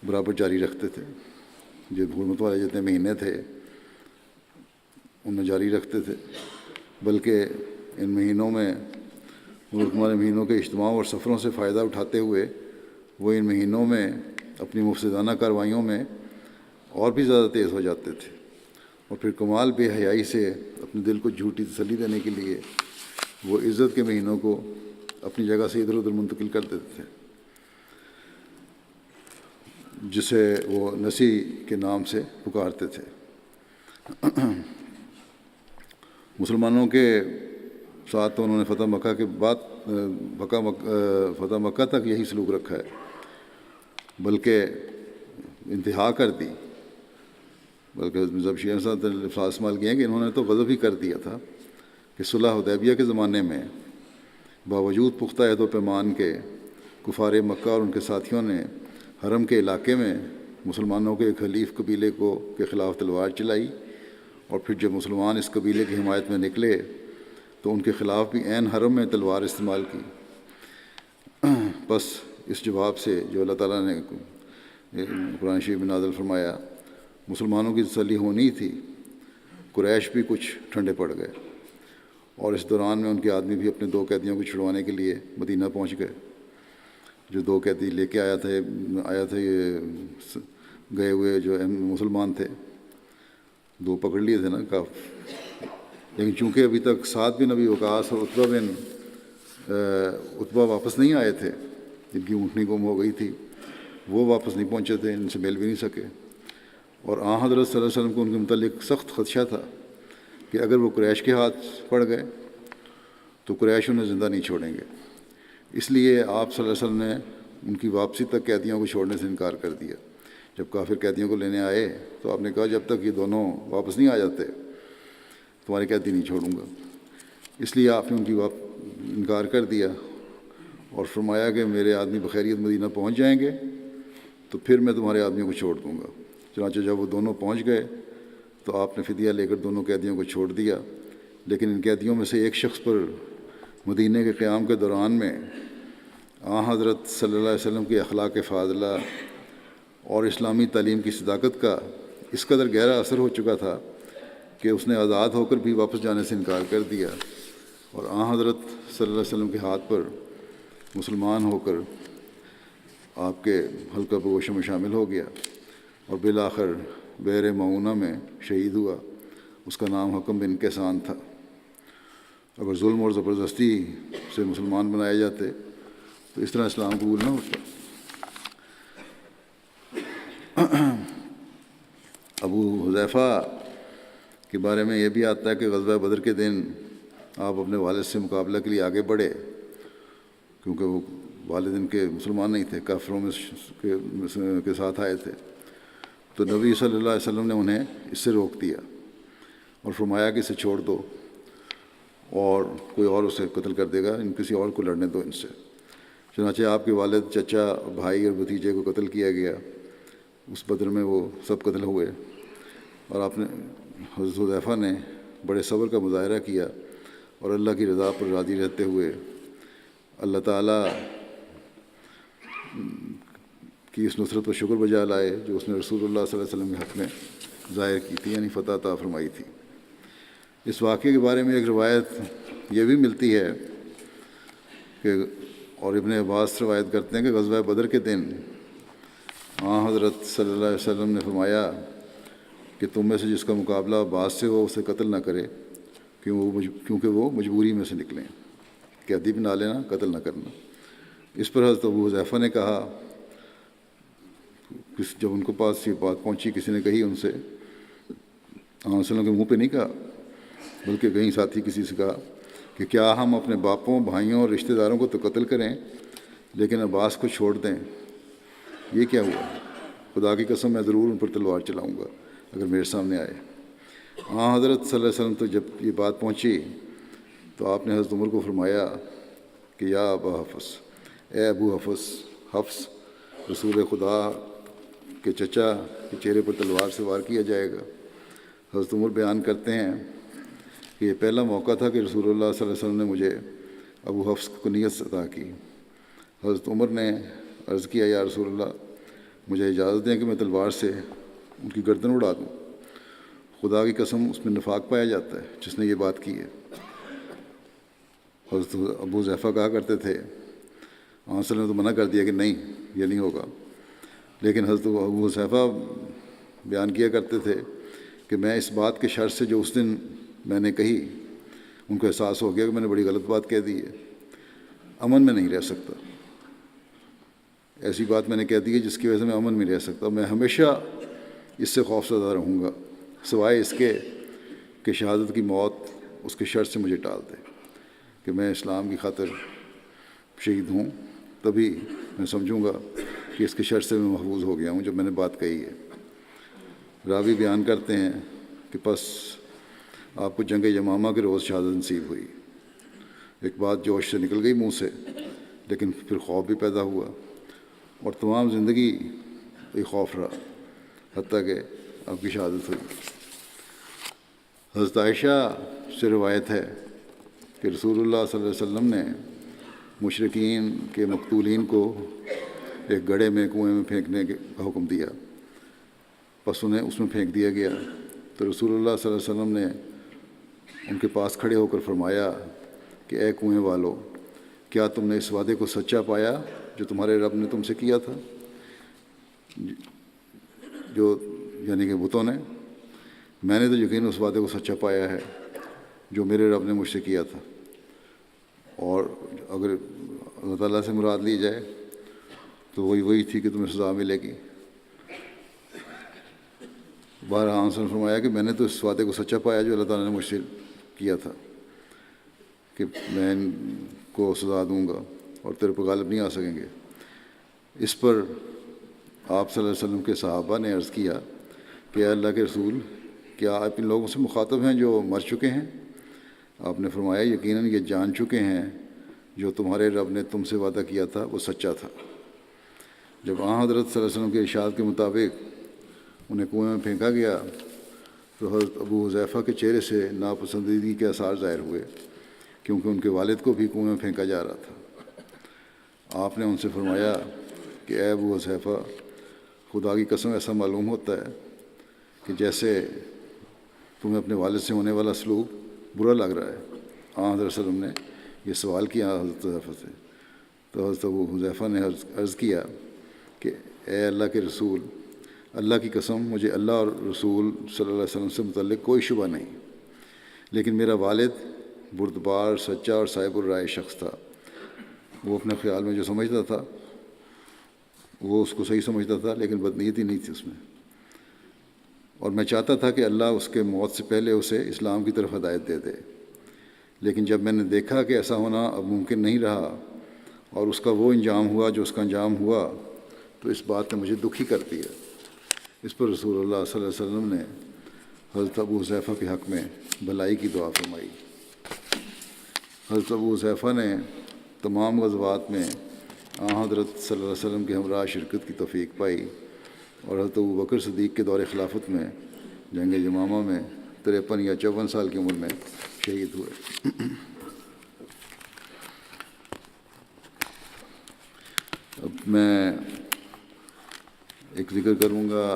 S2: برابر جاری رکھتے تھے، جو حرمت والے جتنے مہینے تھے ان میں جاری رکھتے تھے، بلکہ ان مہینوں میں ملک والے مہینوں کے اجتماع اور سفروں سے فائدہ اٹھاتے ہوئے وہ ان مہینوں میں اپنی مفسدانہ کارروائیوں میں اور بھی زیادہ تیز ہو جاتے تھے، اور پھر کمال بے حیائی سے اپنے دل کو جھوٹی تسلی دینے کے لیے وہ عزت کے مہینوں کو اپنی جگہ سے ادھر ادھر منتقل کر دیتے تھے، جسے وہ نسی کے نام سے پکارتے تھے۔ مسلمانوں کے ساتھ تو انہوں نے فتح مکہ کے بعد فتح مکہ تک یہی سلوک رکھا ہے، بلکہ انتہا کر دی، بلکہ مرزا بشیر احمد صاحب نے الفاظ استعمال کیے ہیں کہ انہوں نے تو غضب ہی کر دیا تھا کہ صلح حدیبیہ کے زمانے میں باوجود پختہ عہد و پیمان کے کفار مکہ اور ان کے ساتھیوں نے حرم کے علاقے میں مسلمانوں کے ایک حلیف قبیلے کے خلاف تلوار چلائی، اور پھر جب مسلمان اس قبیلے کی حمایت میں نکلے تو ان کے خلاف بھی عین حرم میں تلوار استعمال کی۔ بس اس جواب سے جو اللہ تعالیٰ نے قرآن شریف میں نازل فرمایا، مسلمانوں کی تسلی ہونی تھی، قریش بھی کچھ ٹھنڈے پڑ گئے، اور اس دوران میں ان کے آدمی بھی اپنے 2 قیدیوں کو چھڑوانے کے لیے مدینہ پہنچ گئے۔ جو 2 قیدی لے کے آیا تھا یہ گئے ہوئے جو مسلمان تھے، 2 پکڑ لیے تھے نا لیکن چونکہ ابھی تک 7 بن ابی وقاص اور عتبہ واپس نہیں آئے تھے، جن کی اونٹنی گم ہو گئی تھی، وہ واپس نہیں پہنچے تھے، ان سے مل بھی نہیں سکے، اور حضرت صلی اللہ علیہ وسلم کو ان کے متعلق سخت خدشہ تھا کہ اگر وہ قریش کے ہاتھ پڑ گئے تو قریش انہیں زندہ نہیں چھوڑیں گے، اس لیے آپ صلی اللہ علیہ وسلم نے ان کی واپسی تک قیدیوں کو چھوڑنے سے انکار کر دیا۔ جب کافر قیدیوں کو لینے آئے تو آپ نے کہا جب تک یہ دونوں واپس نہیں آ جاتے تمہارے قیدی نہیں چھوڑوں گا، اس لیے آپ نے ان کی انکار کر دیا اور فرمایا کہ میرے آدمی بخیریت مدینہ پہنچ جائیں گے تو پھر میں تمہارے آدمیوں کو چھوڑ دوں گا۔ چنانچہ جب وہ دونوں پہنچ گئے تو آپ نے فدیہ لے کر دونوں قیدیوں کو چھوڑ دیا، لیکن ان قیدیوں میں سے ایک شخص پر مدینہ کے قیام کے دوران میں حضرت صلی اللہ علیہ وسلم کی اخلاق فاضلہ اور اسلامی تعلیم کی صداقت کا اس قدر گہرا اثر ہو چکا تھا کہ اس نے آزاد ہو کر بھی واپس جانے سے انکار کر دیا، اور حضرت صلی اللہ علیہ وسلم کے ہاتھ پر مسلمان ہو کر آپ کے حلقہ بگوش میں شامل ہو گیا، اور بالآخر بحر معونہ میں شہید ہوا۔ اس کا نام حکم بن کیسان تھا۔ اگر ظلم اور زبردستی سے مسلمان بنائے جاتے تو اس طرح اسلام قبول نہ ہوتا۔ ابو حذیفہ کے بارے میں یہ بھی آتا ہے کہ غزوہ بدر کے دن آپ اپنے والد سے مقابلہ کے لیے آگے بڑھے، کیونکہ وہ والد ان کے مسلمان نہیں تھے، کافروں میں کے ساتھ آئے تھے۔ تو نبی صلی اللہ علیہ وسلم نے انہیں اس سے روک دیا اور فرمایا کہ اسے چھوڑ دو، اور کوئی اور اسے قتل کر دے گا، کسی اور کو لڑنے دو ان سے۔ چنانچہ آپ کے والد، چچا، بھائی اور بھتیجے کو قتل کیا گیا۔ اس بدر میں وہ سب قتل ہوئے، اور آپ نے حضرت حذیفہ نے بڑے صبر کا مظاہرہ کیا اور اللہ کی رضا پر راضی رہتے ہوئے اللہ تعالیٰ کی اس نصرت پر شکر بجا لائے جو اس نے رسول اللہ صلی اللہ علیہ وسلم کے حق میں ظاہر کی تھی، یعنی فتح عطا فرمائی تھی۔ اس واقعے کے بارے میں ایک روایت یہ بھی ملتی ہے کہ، اور ابن عباس روایت کرتے ہیں کہ غزوہ بدر کے دن حضرت صلی اللہ علیہ وسلم نے فرمایا کہ تم میں سے جس کا مقابلہ عباس سے ہو اسے قتل نہ کرے، کیونکہ وہ مجبوری میں سے نکلیں، قیدی بنا لینا، قتل نہ کرنا۔ اس پر حضرت ابو حذیفہ نے کہا، جب ان کے پاس یہ بات پہنچی، کسی نے کہی ان سے، وسلم کے منہ پہ نہیں کہا بلکہ کہیں ساتھی کسی سے کہا کہ کیا ہم اپنے باپوں، بھائیوں اور رشتہ داروں کو تو قتل کریں لیکن عباس کو چھوڑ دیں؟ یہ کیا ہوا؟ خدا کی قسم میں ضرور ان پر تلوار چلاؤں گا اگر میرے سامنے آئے۔ حضرت صلی اللہ علیہ وسلم تو جب یہ بات پہنچی تو آپ نے حضرت عمر کو فرمایا کہ یا ابا حفص، اے ابو حفص، رسول خدا کے چچا کے چہرے پر تلوار سے وار کیا جائے گا۔ حضرت عمر بیان کرتے ہیں کہ یہ پہلا موقع تھا کہ رسول اللہ صلی اللہ علیہ وسلم نے مجھے ابو حفص کو کنیت عطا کی۔ حضرت عمر نے عرض کیا، یا رسول اللہ، مجھے اجازت دیں کہ میں تلوار سے ان کی گردن اڑا دوں۔ خدا کی قسم اس میں نفاق پایا جاتا ہے جس نے یہ بات کی ہے۔ حضرت ابو حذیفہ کہا کرتے تھے، صلی اللہ علیہ وسلم نے تو منع کر دیا کہ نہیں، یہ نہیں ہوگا، لیکن حضرت ابو حذیفہ بیان کیا کرتے تھے کہ میں اس بات کے شر سے جو اس دن میں نے کہی، ان کو احساس ہو گیا کہ میں نے بڑی غلط بات کہہ دی ہے، امن میں نہیں رہ سکتا۔ ایسی بات میں نے کہہ دی ہے جس کی وجہ سے میں امن میں رہ سکتا، میں ہمیشہ اس سے خوف زدہ رہوں گا سوائے اس کے کہ شہادت کی موت اس کے شر سے مجھے ٹال دے، کہ میں اسلام کی خاطر شہید ہوں، تبھی میں سمجھوں گا کہ اس کے شر سے میں محفوظ ہو گیا ہوں جب میں نے بات کہی ہے۔ راوی بیان کرتے ہیں کہ پس آپ کو جنگ یمامہ کے روز شہادت نصیب ہوئی۔ ایک بات جوش سے نکل گئی منہ سے، لیکن پھر خوف بھی پیدا ہوا، اور تمام زندگی یہ خوف رہا حتیٰ کہ آپ کی شہادت ہوئی۔ حضرت عائشہ سے روایت ہے کہ رسول اللہ صلی اللہ علیہ وسلم نے مشرکین کے مقتولین کو ایک گڑھے میں، کنویں میں پھینکنے کا حکم دیا، پس انہیں اس میں پھینک دیا گیا۔ تو رسول اللہ صلی اللہ علیہ وسلم نے ان کے پاس کھڑے ہو کر فرمایا کہ اے کنویں والو، کیا تم نے اس وعدے کو سچا پایا جو تمہارے رب نے تم سے کیا تھا؟ یعنی کہ بتوں نے، میں نے تو یقین اس وعدے کو سچا پایا ہے جو میرے رب نے مجھ سے کیا تھا، اور اگر اللہ تعالیٰ سے مراد لی جائے تو وہی تھی کہ تمہیں سزا ملے گی۔ بہرحال نے فرمایا کہ میں نے تو اس وعدے کو سچا پایا جو اللہ تعالیٰ نے مجھ سے کیا تھا کہ میں ان کو سزا دوں گا اور تیرے پر غالب نہیں آ سکیں گے۔ اس پر آپ صلی اللہ علیہ وسلم کے صحابہ نے عرض کیا کہ اے اللہ کے رسول، کیا آپ ان لوگوں سے مخاطب ہیں جو مر چکے ہیں؟ آپ نے فرمایا یقیناً یہ جان چکے ہیں جو تمہارے رب نے تم سے وعدہ کیا تھا وہ سچا تھا۔ جب حضرت صلی اللہ علیہ وسلم کے ارشاد کے مطابق انہیں کنویں میں پھینکا گیا تو حضرت ابو حذیفہ کے چہرے سے ناپسندیدگی کے آثار ظاہر ہوئے، کیونکہ ان کے والد کو بھی کنویں میں پھینکا جا رہا تھا۔ آپ نے ان سے فرمایا کہ اے ابو حذیفہ، خدا کی قسم ایسا معلوم ہوتا ہے کہ جیسے تمہیں اپنے والد سے ہونے والا سلوک برا لگ رہا ہے۔ حضرت صلی اللہ علیہ وسلم نے یہ سوال کیا حضرت حذیفہ سے، تو حضرت ابو حذیفہ نے عرض کیا کہ اے اللہ کے رسول، اللہ کی قسم مجھے اللہ اور رسول صلی اللہ علیہ وسلم سے متعلق کوئی شبہ نہیں، لیکن میرا والد بردبار، سچا اور صاحب الرائے شخص تھا۔ وہ اپنے خیال میں جو سمجھتا تھا وہ اس کو صحیح سمجھتا تھا، لیکن بدنیتی نہیں تھی اس میں، اور میں چاہتا تھا کہ اللہ اس کے موت سے پہلے اسے اسلام کی طرف ہدایت دے دے، لیکن جب میں نے دیکھا کہ ایسا ہونا اب ممکن نہیں رہا اور اس کا وہ انجام ہوا جو اس کا انجام ہوا، تو اس بات نے مجھے دکھی کر دیا۔ اس پر رسول اللہ صلی اللہ علیہ وسلم نے حضرت ابو حذیفہ کے حق میں بھلائی کی دعا فرمائی۔ حضرت ابو حذیفہ نے تمام غزوات میں حضرت صلی اللہ علیہ وسلم کے ہمراہ شرکت کی توفیق پائی، اور حضرت ابو بکر صدیق کے دور خلافت میں جنگ یمامہ میں 53 یا 54 سال کی عمر میں شہید ہوئے۔ اب میں ایک ذکر کروں گا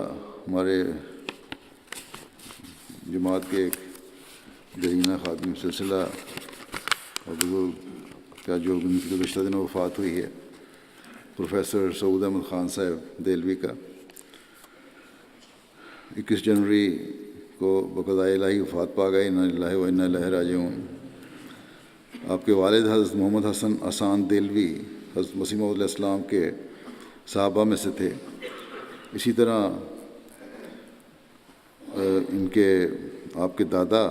S2: ہمارے جماعت کے ایک جرینہ خادم سلسلہ اور بزرگ کا جو گزشتہ دنوں وفات ہوئی ہے، پروفیسر سعود احمد خان صاحب دہلوی کا۔ 21 جنوری کو بقضائے الہی وفات پا گئے، انا للہ و انا الیہ راجعون۔ آپ کے والد حضرت محمد حسن احسان دہلوی حضرت مسیح موعود علیہ السلام کے صحابہ میں سے تھے۔ اسی طرح آپ کے دادا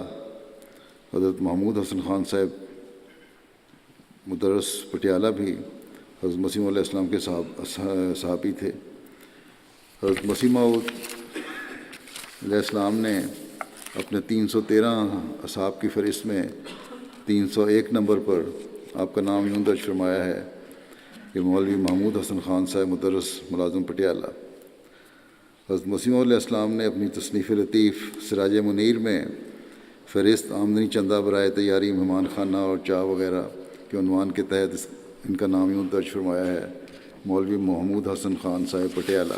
S2: حضرت محمود حسن خان صاحب مدرس پٹیالہ بھی حضرت مسیح موعود علیہ السلام کے صحابی تھے۔ حضرت مسیح موعود علیہ السلام نے اپنے 313 اصحاب کی فہرست میں 301 نمبر پر آپ کا نام یوں درج فرمایا ہے کہ مولوی محمود حسن خان صاحب مدرس ملازم پٹیالہ۔ حضرت مسیح موعود علیہ السلام نے اپنی تصنیف لطیف سراج منیر میں فہرست آمدنی چندہ برائے تیاری مہمان خانہ اور چاہ وغیرہ کے عنوان کے تحت ان کا نام یوں درج فرمایا ہے، مولوی محمود حسن خان صاحب پٹیالہ۔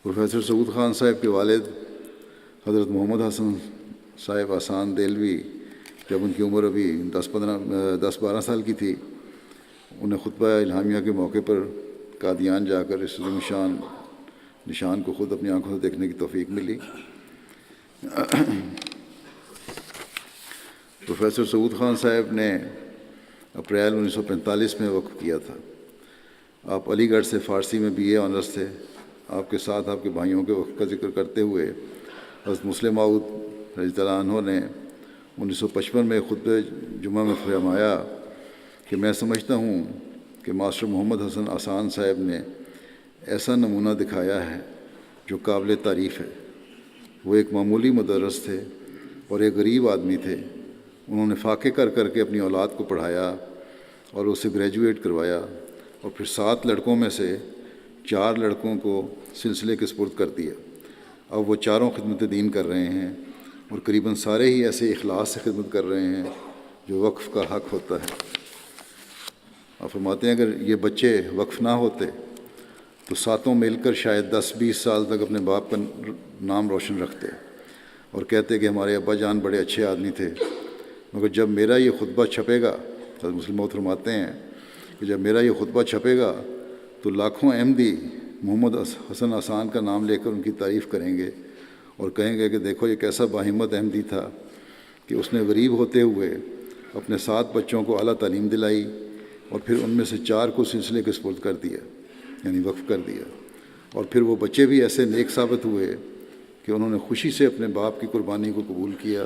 S2: پروفیسر سعود خان صاحب کے والد حضرت محمد حسن صاحب احسان دہلوی جب ان کی عمر ابھی 10-12 سال کی تھی، انہیں خطبہ الہامیہ کے موقع پر قادیان جا کر اس عظیم شان نشان کو خود اپنی آنکھوں سے دیکھنے کی توفیق ملی۔ پروفیسر سعود خان صاحب نے اپریل 1945 میں وقف کیا تھا۔ آپ علی گڑھ سے فارسی میں BA آنرس تھے۔ آپ کے ساتھ آپ کے بھائیوں کے وقف کا ذکر کرتے ہوئے حضرت مسلم موعود رضی اللہ عنہ نے 1955 میں خطبہ جمعہ میں فرمایا کہ میں سمجھتا ہوں کہ ماسٹر محمد حسن احسان صاحب نے ایسا نمونہ دکھایا ہے جو قابل تعریف ہے۔ وہ ایک معمولی مدرس تھے اور ایک غریب آدمی تھے۔ انہوں نے فاقے کر کر کے اپنی اولاد کو پڑھایا اور اسے گریجویٹ کروایا، اور پھر 7 لڑکوں میں سے 4 لڑکوں کو سلسلے کے سپرد کر دیا۔ اب وہ چاروں خدمت دین کر رہے ہیں، اور قریباً سارے ہی ایسے اخلاص سے خدمت کر رہے ہیں جو وقف کا حق ہوتا ہے۔ آپ فرماتے ہیں اگر یہ بچے وقف نہ ہوتے تو 7 مل کر شاید 10-20 سال تک اپنے باپ کا نام روشن رکھتے اور کہتے کہ ہمارے ابا جان بڑے اچھے آدمی تھے، مگر جب میرا یہ خطبہ چھپے گا، حضرت مسلم موعود فرماتے ہیں کہ جب میرا یہ خطبہ چھپے گا تو لاکھوں احمدی محمد حسن احسان کا نام لے کر ان کی تعریف کریں گے اور کہیں گے کہ دیکھو یہ کیسا باہمت احمدی تھا کہ اس نے غریب ہوتے ہوئے اپنے 7 بچوں کو اعلیٰ تعلیم دلائی اور پھر ان میں سے 4 کو سلسلے کے سپرد کر دیا، یعنی وقف کر دیا، اور پھر وہ بچے بھی ایسے نیک ثابت ہوئے کہ انہوں نے خوشی سے اپنے باپ کی قربانی کو قبول کیا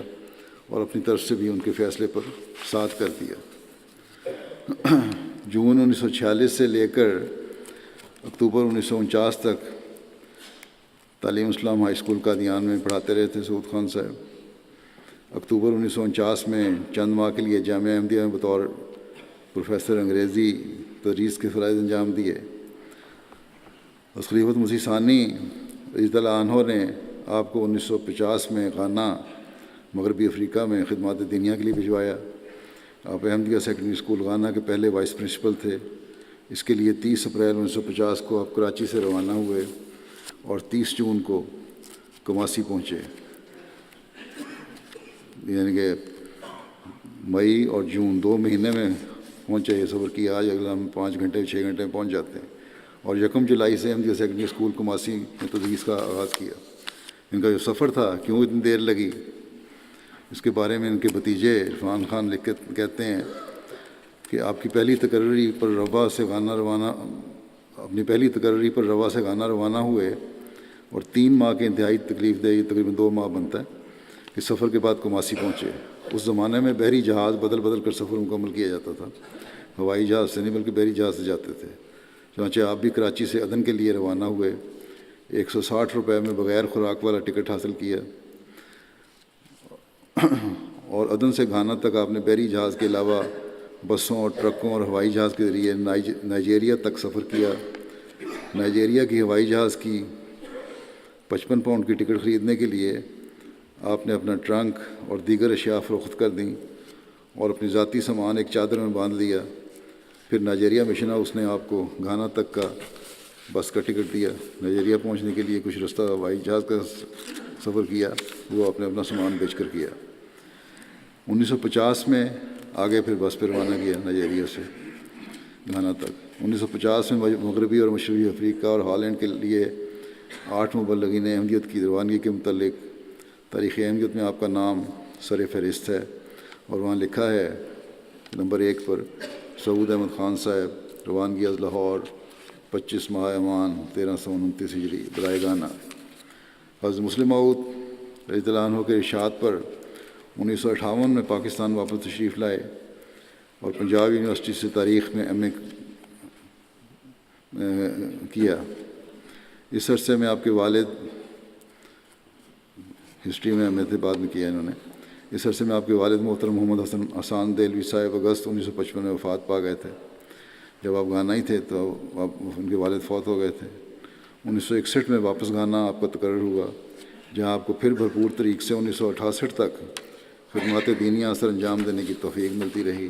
S2: اور اپنی طرف سے بھی ان کے فیصلے پر ساتھ کر دیا۔ جون 1946 سے لے کر اکتوبر 1949 تک تعلیم اسلام ہائی اسکول قادیان میں پڑھاتے رہے تھے سعود خان صاحب۔ اکتوبر 1949 میں چند ماہ کے لیے جامعہ احمدیہ میں بطور پروفیسر انگریزی تدریس کے فرائض انجام دیے۔ خلیفۃ مسیح ثانی رضی اللہ عنہ نے آپ کو 1950 میں غانا مغربی افریقہ میں خدمات دینیہ کے لیے بھجوایا۔ آپ احمدیہ سیکنڈری اسکول غانا کے پہلے وائس پرنسپل تھے۔ اس کے لیے 30 اپریل 1950 کو آپ کراچی سے روانہ ہوئے اور 30 جون کو کماسی پہنچے، یعنی کہ مئی اور جون 2 مہینے میں پہنچے یہ سفر کیا۔ آج اگلا ہم 5 گھنٹے 6 گھنٹے میں پہنچ جاتے ہیں، اور 1 جولائی سے احمدیہ سیکنڈری اسکول کماسی میں تدریس کا آغاز کیا۔ ان کا جو سفر تھا کیوں اتنی دیر لگی، اس کے بارے میں ان کے بھتیجے عرفان خان لکھ کے کہتے ہیں کہ آپ کی پہلی تقرری پر روا سے گانا روانہ ہوئے اور 3 ماہ کے انتہائی تکلیف دہ، یہ تقریباً 2 ماہ بنتا ہے، کہ سفر کے بعد کماسی پہنچے۔ اس زمانے میں بحری جہاز بدل بدل کر سفر مکمل کیا جاتا تھا، ہوائی جہاز سے نہیں بلکہ بحری جہاز سے جاتے تھے۔ چنانچہ آپ بھی کراچی سے عدن کے لیے روانہ ہوئے، 160 روپے میں بغیر خوراک والا ٹکٹ حاصل کیا، اور عدن سے گھانا تک آپ نے بحری جہاز کے علاوہ بسوں اور ٹرکوں اور ہوائی جہاز کے ذریعے نائجیریا تک سفر کیا۔ نائجیریا کی ہوائی جہاز کی 55 پاؤنڈ کی ٹکٹ خریدنے کے لیے آپ نے اپنا ٹرنک اور دیگر اشیاء فروخت کر دیں اور اپنی ذاتی سامان ایک چادر میں باندھ لیا۔ پھر نائجیریا مشن ہاؤس نے آپ کو گھانا تک کا بس کا ٹکٹ دیا۔ نائجیریا پہنچنے کے لیے کچھ رستہ ہوائی جہاز کا سفر کیا، وہ آپ نے اپنا سامان بیچ کر کیا۔ 1950 میں آگے پھر بس پہ روانہ کیا نائجیریا سے گھانا تک۔ 1950 میں مغربی اور مشرقی افریقہ اور ہالینڈ کے لیے 8 مبلغین احمدیت کی روانگی کے متعلق تاریخ احمدیت میں آپ کا نام سر فہرست ہے، اور وہاں لکھا ہے نمبر 1 پر سعود احمد خان صاحب، روانگی از لاہور 25 ماہ امان 1329 ہجری، برائے گانا۔ حضرت مسلم موعود رضی اللہ عنہ کے ارشاد پر 1958 میں پاکستان واپس تشریف لائے اور پنجاب یونیورسٹی سے تاریخ میں ایم اے کیا۔ اس عرصے میں آپ کے والد، ہسٹری میں ایم اے بعد میں کیا انہوں نے، اس عرصے میں آپ کے والد محترم محمد حسن حسان دہلوی صاحب اگست 1955 میں وفات پا گئے تھے۔ جب آپ گانا ہی تھے تو ان کے والد فوت ہو گئے تھے۔ 1961 میں واپس گانا آپ کا تقرر ہوا، جہاں آپ کو پھر بھرپور طریق سے 1968 تک خدمات دینی اثر انجام دینے کی توفیق ملتی رہی۔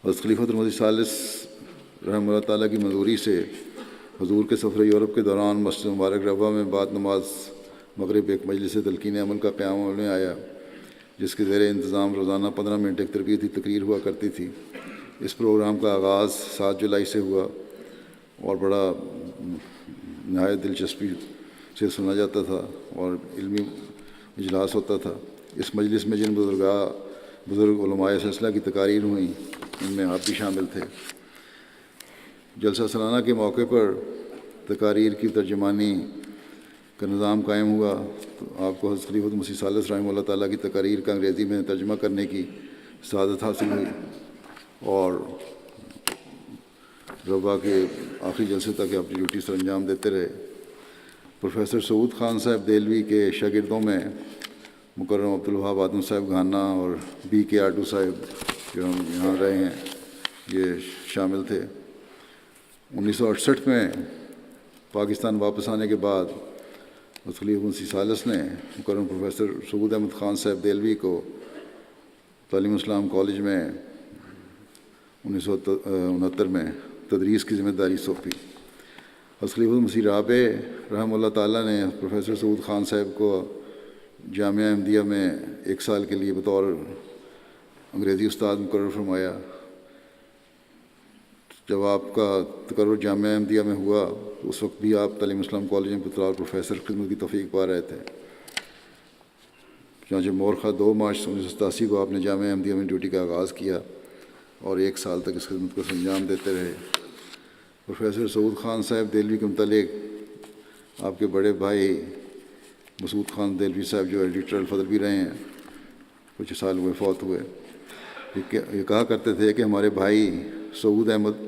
S2: حضرت خلیفۃ المسیح الثالث رحمہ اللہ تعالیٰ کی منظوری سے حضور کے سفر یورپ کے دوران مسجد مبارک ربوہ میں بعد نماز مغرب ایک مجلس تلقین عمل کا قیام عمل میں آیا، جس کے زیر انتظام روزانہ 15 منٹ ایک تربیتی تقریر ہوا کرتی تھی۔ اس پروگرام کا آغاز 7 جولائی سے ہوا اور بڑا نہایت دلچسپی سے سنا جاتا تھا اور علمی اجلاس ہوتا تھا۔ اس مجلس میں جن بزرگ علماء سلسلہ کی تقاریر ہوئیں، ان میں آپ بھی شامل تھے۔ جلسہ سالانہ کے موقع پر تقاریر کی ترجمانی کا نظام قائم ہوا، تو آپ کو حضرت خلیفۃ المسیح الثالث رحمہ اللہ تعالیٰ کی تقاریر کا انگریزی میں ترجمہ کرنے کی سعادت حاصل ہوئی، اور ربوہ کے آخری جلسے تک اپنی ڈیوٹی سر انجام دیتے رہے۔ پروفیسر سعود خان صاحب دہلوی کے شاگردوں میں مکرم عبدالوہاب آدم صاحب گھانا اور بی کے آٹو صاحب جو ہم یہاں رہے ہیں، یہ شامل تھے۔ 1968 میں پاکستان واپس آنے کے بعد خلیفۃ المسیح الثالث نے مکرم پروفیسر سعود احمد خان صاحب دہلوی کو تعلیم اسلام کالج میں 1969 میں تدریس کی ذمہ داری سونپی۔ حضرت خلیفۃ المسیح رابع رحمہ اللہ تعالیٰ نے پروفیسر سعود خان صاحب کو جامعہ احمدیہ میں 1 سال کے لیے بطور انگریزی استاد مقرر فرمایا۔ جب آپ کا تقرر جامعہ احمدیہ میں ہوا تو اس وقت بھی آپ تعلیم اسلام کالج میں بطور پروفیسر خدمت کی توفیق پا رہے تھے۔ چنانچہ مورخہ 2 مارچ 1987 کو آپ نے جامعہ احمدیہ میں ڈیوٹی کا آغاز کیا اور 1 سال تک اس خدمت کو انجام دیتے رہے۔ پروفیسر سعود خان صاحب دہلوی کے متعلق آپ کے بڑے بھائی مسعود خان دہلوی صاحب جو ایڈیٹر الفضل بھی رہے ہیں، کچھ سال ہوئے فوت ہوئے، یہ کہا کرتے تھے کہ ہمارے بھائی سعود احمد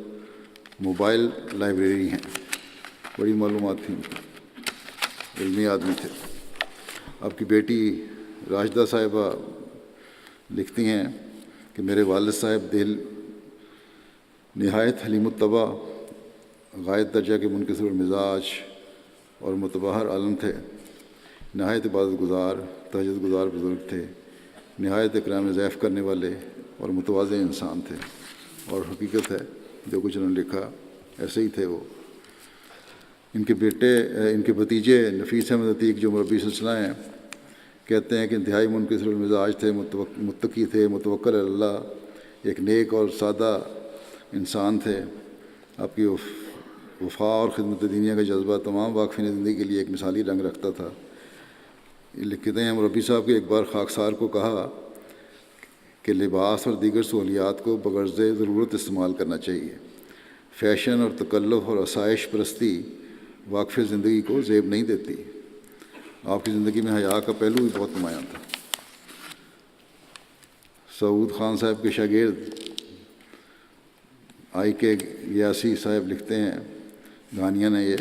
S2: موبائل لائبریری ہیں، بڑی معلومات تھیں، علمی آدمی تھے۔ آپ کی بیٹی راشدہ صاحبہ لکھتی ہیں کہ میرے والد صاحب نہایت حلیم الطبع، غایت درجہ کے منکسر المزاج اور متبحر عالم تھے، نہایت عبادت گزار، تہجد گزار بزرگ تھے، نہایت اکرام ضیف کرنے والے اور متواضع انسان تھے، اور حقیقت ہے جو کچھ انہوں نے لکھا ایسے ہی تھے وہ۔ ان کے بھتیجے نفیس احمد عتیق جو مربی سلسلہ ہیں، کہتے ہیں کہ انتہائی منکسر المزاج تھے، متقی تھے، متوکل علی اللہ، ایک نیک اور سادہ انسان تھے۔ آپ کی وفا اور خدمت دینیہ کا جذبہ تمام واقفین زندگی کے لیے ایک مثالی رنگ رکھتا تھا۔ یہ لکھتے ہیں مربی صاحب کے ایک بار خاکسار کو کہا کہ لباس اور دیگر سہولیات کو بغرض ضرورت استعمال کرنا چاہیے۔ فیشن اور تکلف اور آسائش پرستی واقف زندگی کو زیب نہیں دیتی۔ آپ کی زندگی میں حیا کا پہلو بھی بہت نمایاں تھا۔ سعود خان صاحب کے شاگرد آئی کے گیاسی صاحب لکھتے ہیں، گانیاں نے یہ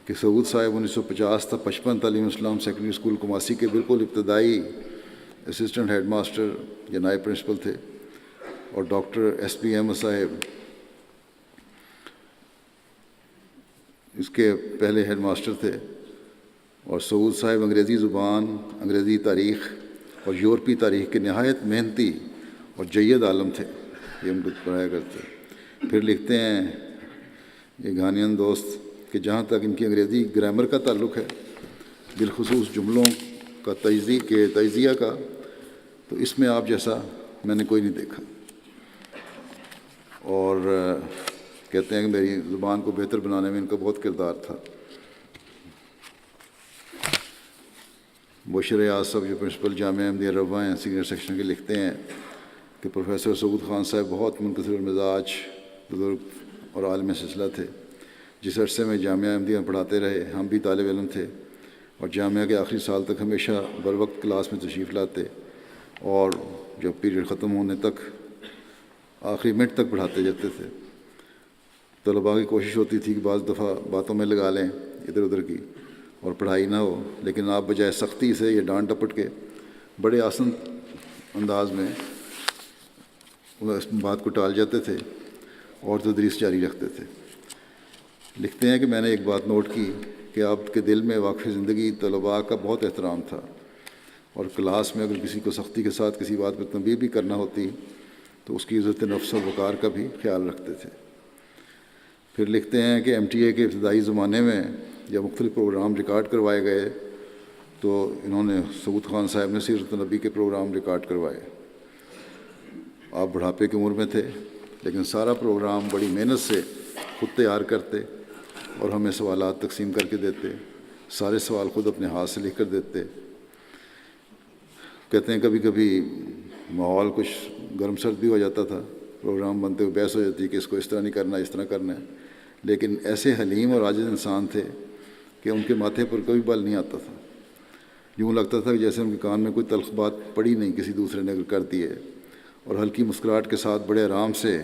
S2: کہ سعود صاحب 1950 تا 55 تعلیم اسلام سیکنڈری اسکول کماسی کے بالکل ابتدائی اسسٹنٹ ہیڈ ماسٹر یا نائب پرنسپل تھے، اور ڈاکٹر ایس پی احمد صاحب اس کے پہلے ہیڈ ماسٹر تھے۔ اور سعود صاحب انگریزی زبان، انگریزی تاریخ اور یورپی تاریخ کے نہایت محنتی اور جید عالم تھے، یہ ہم کو پڑھایا کرتے۔ پھر لکھتے ہیں یہ گھانین دوست کہ جہاں تک ان کی انگریزی گرامر کا تعلق ہے، بالخصوص جملوں کا تجزیہ کا، تو اس میں آپ جیسا میں نے کوئی نہیں دیکھا، اور کہتے ہیں کہ میری زبان کو بہتر بنانے میں ان کا بہت کردار تھا۔ بشر ریاض صاحب جو پرنسپل جامعہ احمدیہ روا ہیں سینئر سیکشن کے، لکھتے ہیں کہ پروفیسر سعود خان صاحب بہت منکسر المزاج بزرگ اور عالم سلسلہ تھے۔ جس عرصے میں جامعہ احمدیہ میں پڑھاتے رہے، ہم بھی طالب علم تھے، اور جامعہ کے آخری سال تک ہمیشہ بروقت کلاس میں تشریف لاتے، اور جب پیریڈ ختم ہونے تک آخری منٹ تک پڑھاتے جاتے تھے۔ طلباء کی کوشش ہوتی تھی کہ بعض دفعہ باتوں میں لگا لیں ادھر ادھر کی اور پڑھائی نہ ہو، لیکن آپ بجائے سختی سے یا ڈانٹ ڈپٹ کے بڑے آسن انداز میں اس بات کو ٹال جاتے تھے اور تدریس جاری رکھتے تھے۔ لکھتے ہیں کہ میں نے ایک بات نوٹ کی کہ آپ کے دل میں واقف زندگی طلباء کا بہت احترام تھا، اور کلاس میں اگر کسی کو سختی کے ساتھ کسی بات پر تنبیہ بھی کرنا ہوتی تو اس کی عزت نفس و وقار کا بھی خیال رکھتے تھے۔ پھر لکھتے ہیں کہ ایم ٹی اے کے ابتدائی زمانے میں جب مختلف پروگرام ریکارڈ کروائے گئے تو انہوں نے سعود خان صاحب نے سیرت النبی کے پروگرام ریکارڈ کروائے۔ آپ بڑھاپے کی عمر میں تھے، لیکن سارا پروگرام بڑی محنت سے خود تیار کرتے اور ہمیں سوالات تقسیم کر کے دیتے، سارے سوال خود اپنے ہاتھ سے لکھ کر دیتے۔ کہتے ہیں کبھی کبھی ماحول کچھ گرم سرد بھی ہو جاتا تھا، پروگرام بنتے ہوئے بحث ہو جاتی کہ اس کو اس طرح نہیں کرنا، اس طرح کرنا ہے، لیکن ایسے حلیم اور عاجز انسان تھے کہ ان کے ماتھے پر کوئی بل نہیں آتا تھا۔ یوں لگتا تھا کہ جیسے ان کے کان میں کوئی تلخ بات پڑی نہیں، کسی دوسرے نے کر دی ہے، اور ہلکی مسکراہٹ کے ساتھ بڑے آرام سے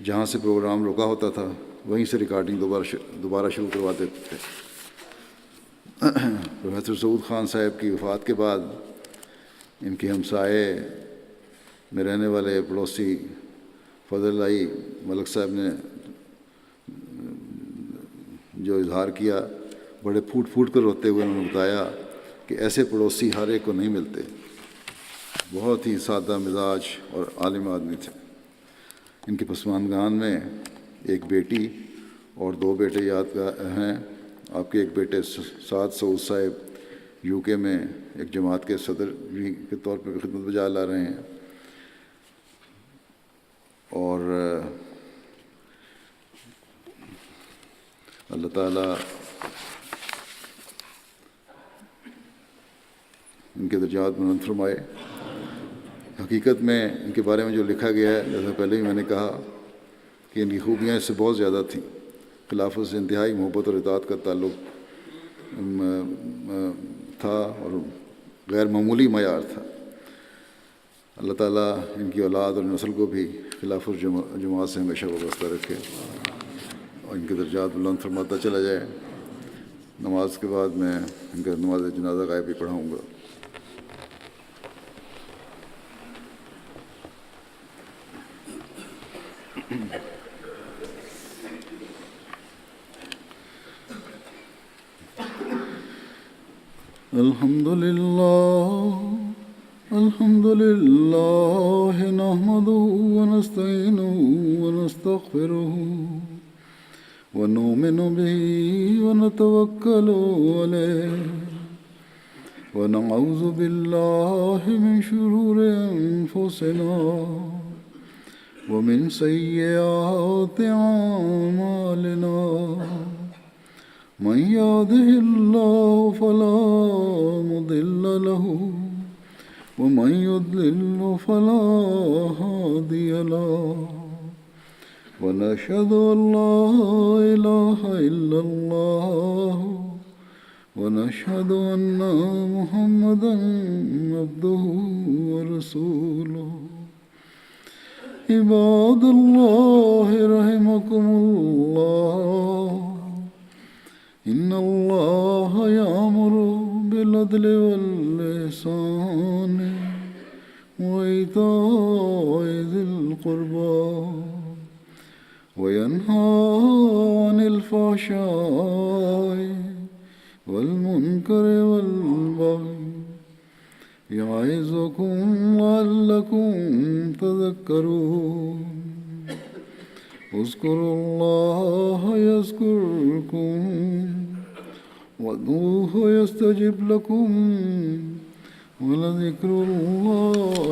S2: جہاں سے پروگرام رکا ہوتا تھا وہیں سے ریکارڈنگ دوبارہ شروع کروا دیتے تھے۔ پروفیسر سعود خان صاحب کی وفات کے بعد ان کے ہمسائے میں رہنے والے پڑوسی فضل اللہ ملک صاحب نے جو اظہار کیا، بڑے پھوٹ پھوٹ کر روتے ہوئے انہوں نے بتایا کہ ایسے پڑوسی ہر ایک کو نہیں ملتے، بہت ہی سادہ مزاج اور عالم آدمی تھے۔ ان کے پسماندگان میں ایک بیٹی اور 2 بیٹے یاد ہیں۔ آپ کے ایک بیٹے سعد سعود صاحب یو کے میں ایک جماعت کے صدر کے طور پہ خدمت بجا لا رہے ہیں، اور اللہ تعالیٰ ان کے درجات بلند فرمائے۔ حقیقت میں ان کے بارے میں جو لکھا گیا ہے، جیسے پہلے ہی میں نے کہا کہ ان کی خوبیاں اس سے بہت زیادہ تھیں۔ خلافت سے انتہائی محبت اور اطاعت کا تعلق تھا اور غیر معمولی معیار تھا۔ اللہ تعالیٰ ان کی اولاد اور نسل کو بھی خلافت جماعت سے ہمیشہ وابستہ رکھے اور ان کے درجات بلند فرماتا چلا جائے۔ نماز کے بعد میں ان کا نماز جنازہ غائب بھی پڑھاؤں گا۔ الحمد للہ الحمد لله نحمده ونستعينه ونستغفره ونؤمن به ونتوكل عليه ونعوذ بالله من شرور أنفسنا ومن سيئات أعمالنا من يهده الله فلا مضل له ومن يضلل فلا هادي له ونشهد أن لا إله إلا الله ونشهد أن محمدا عبده ورسوله عباد الله رحمكم الله إن الله يأمر بالعدل والإحسان وإيتاء ذي القربى وينهى عن الفحشاء والمنكر والبغي يعظكم لعلكم تذكرون اذكروا الله يذكركم وادعوه يستجب لكم ولذكر الله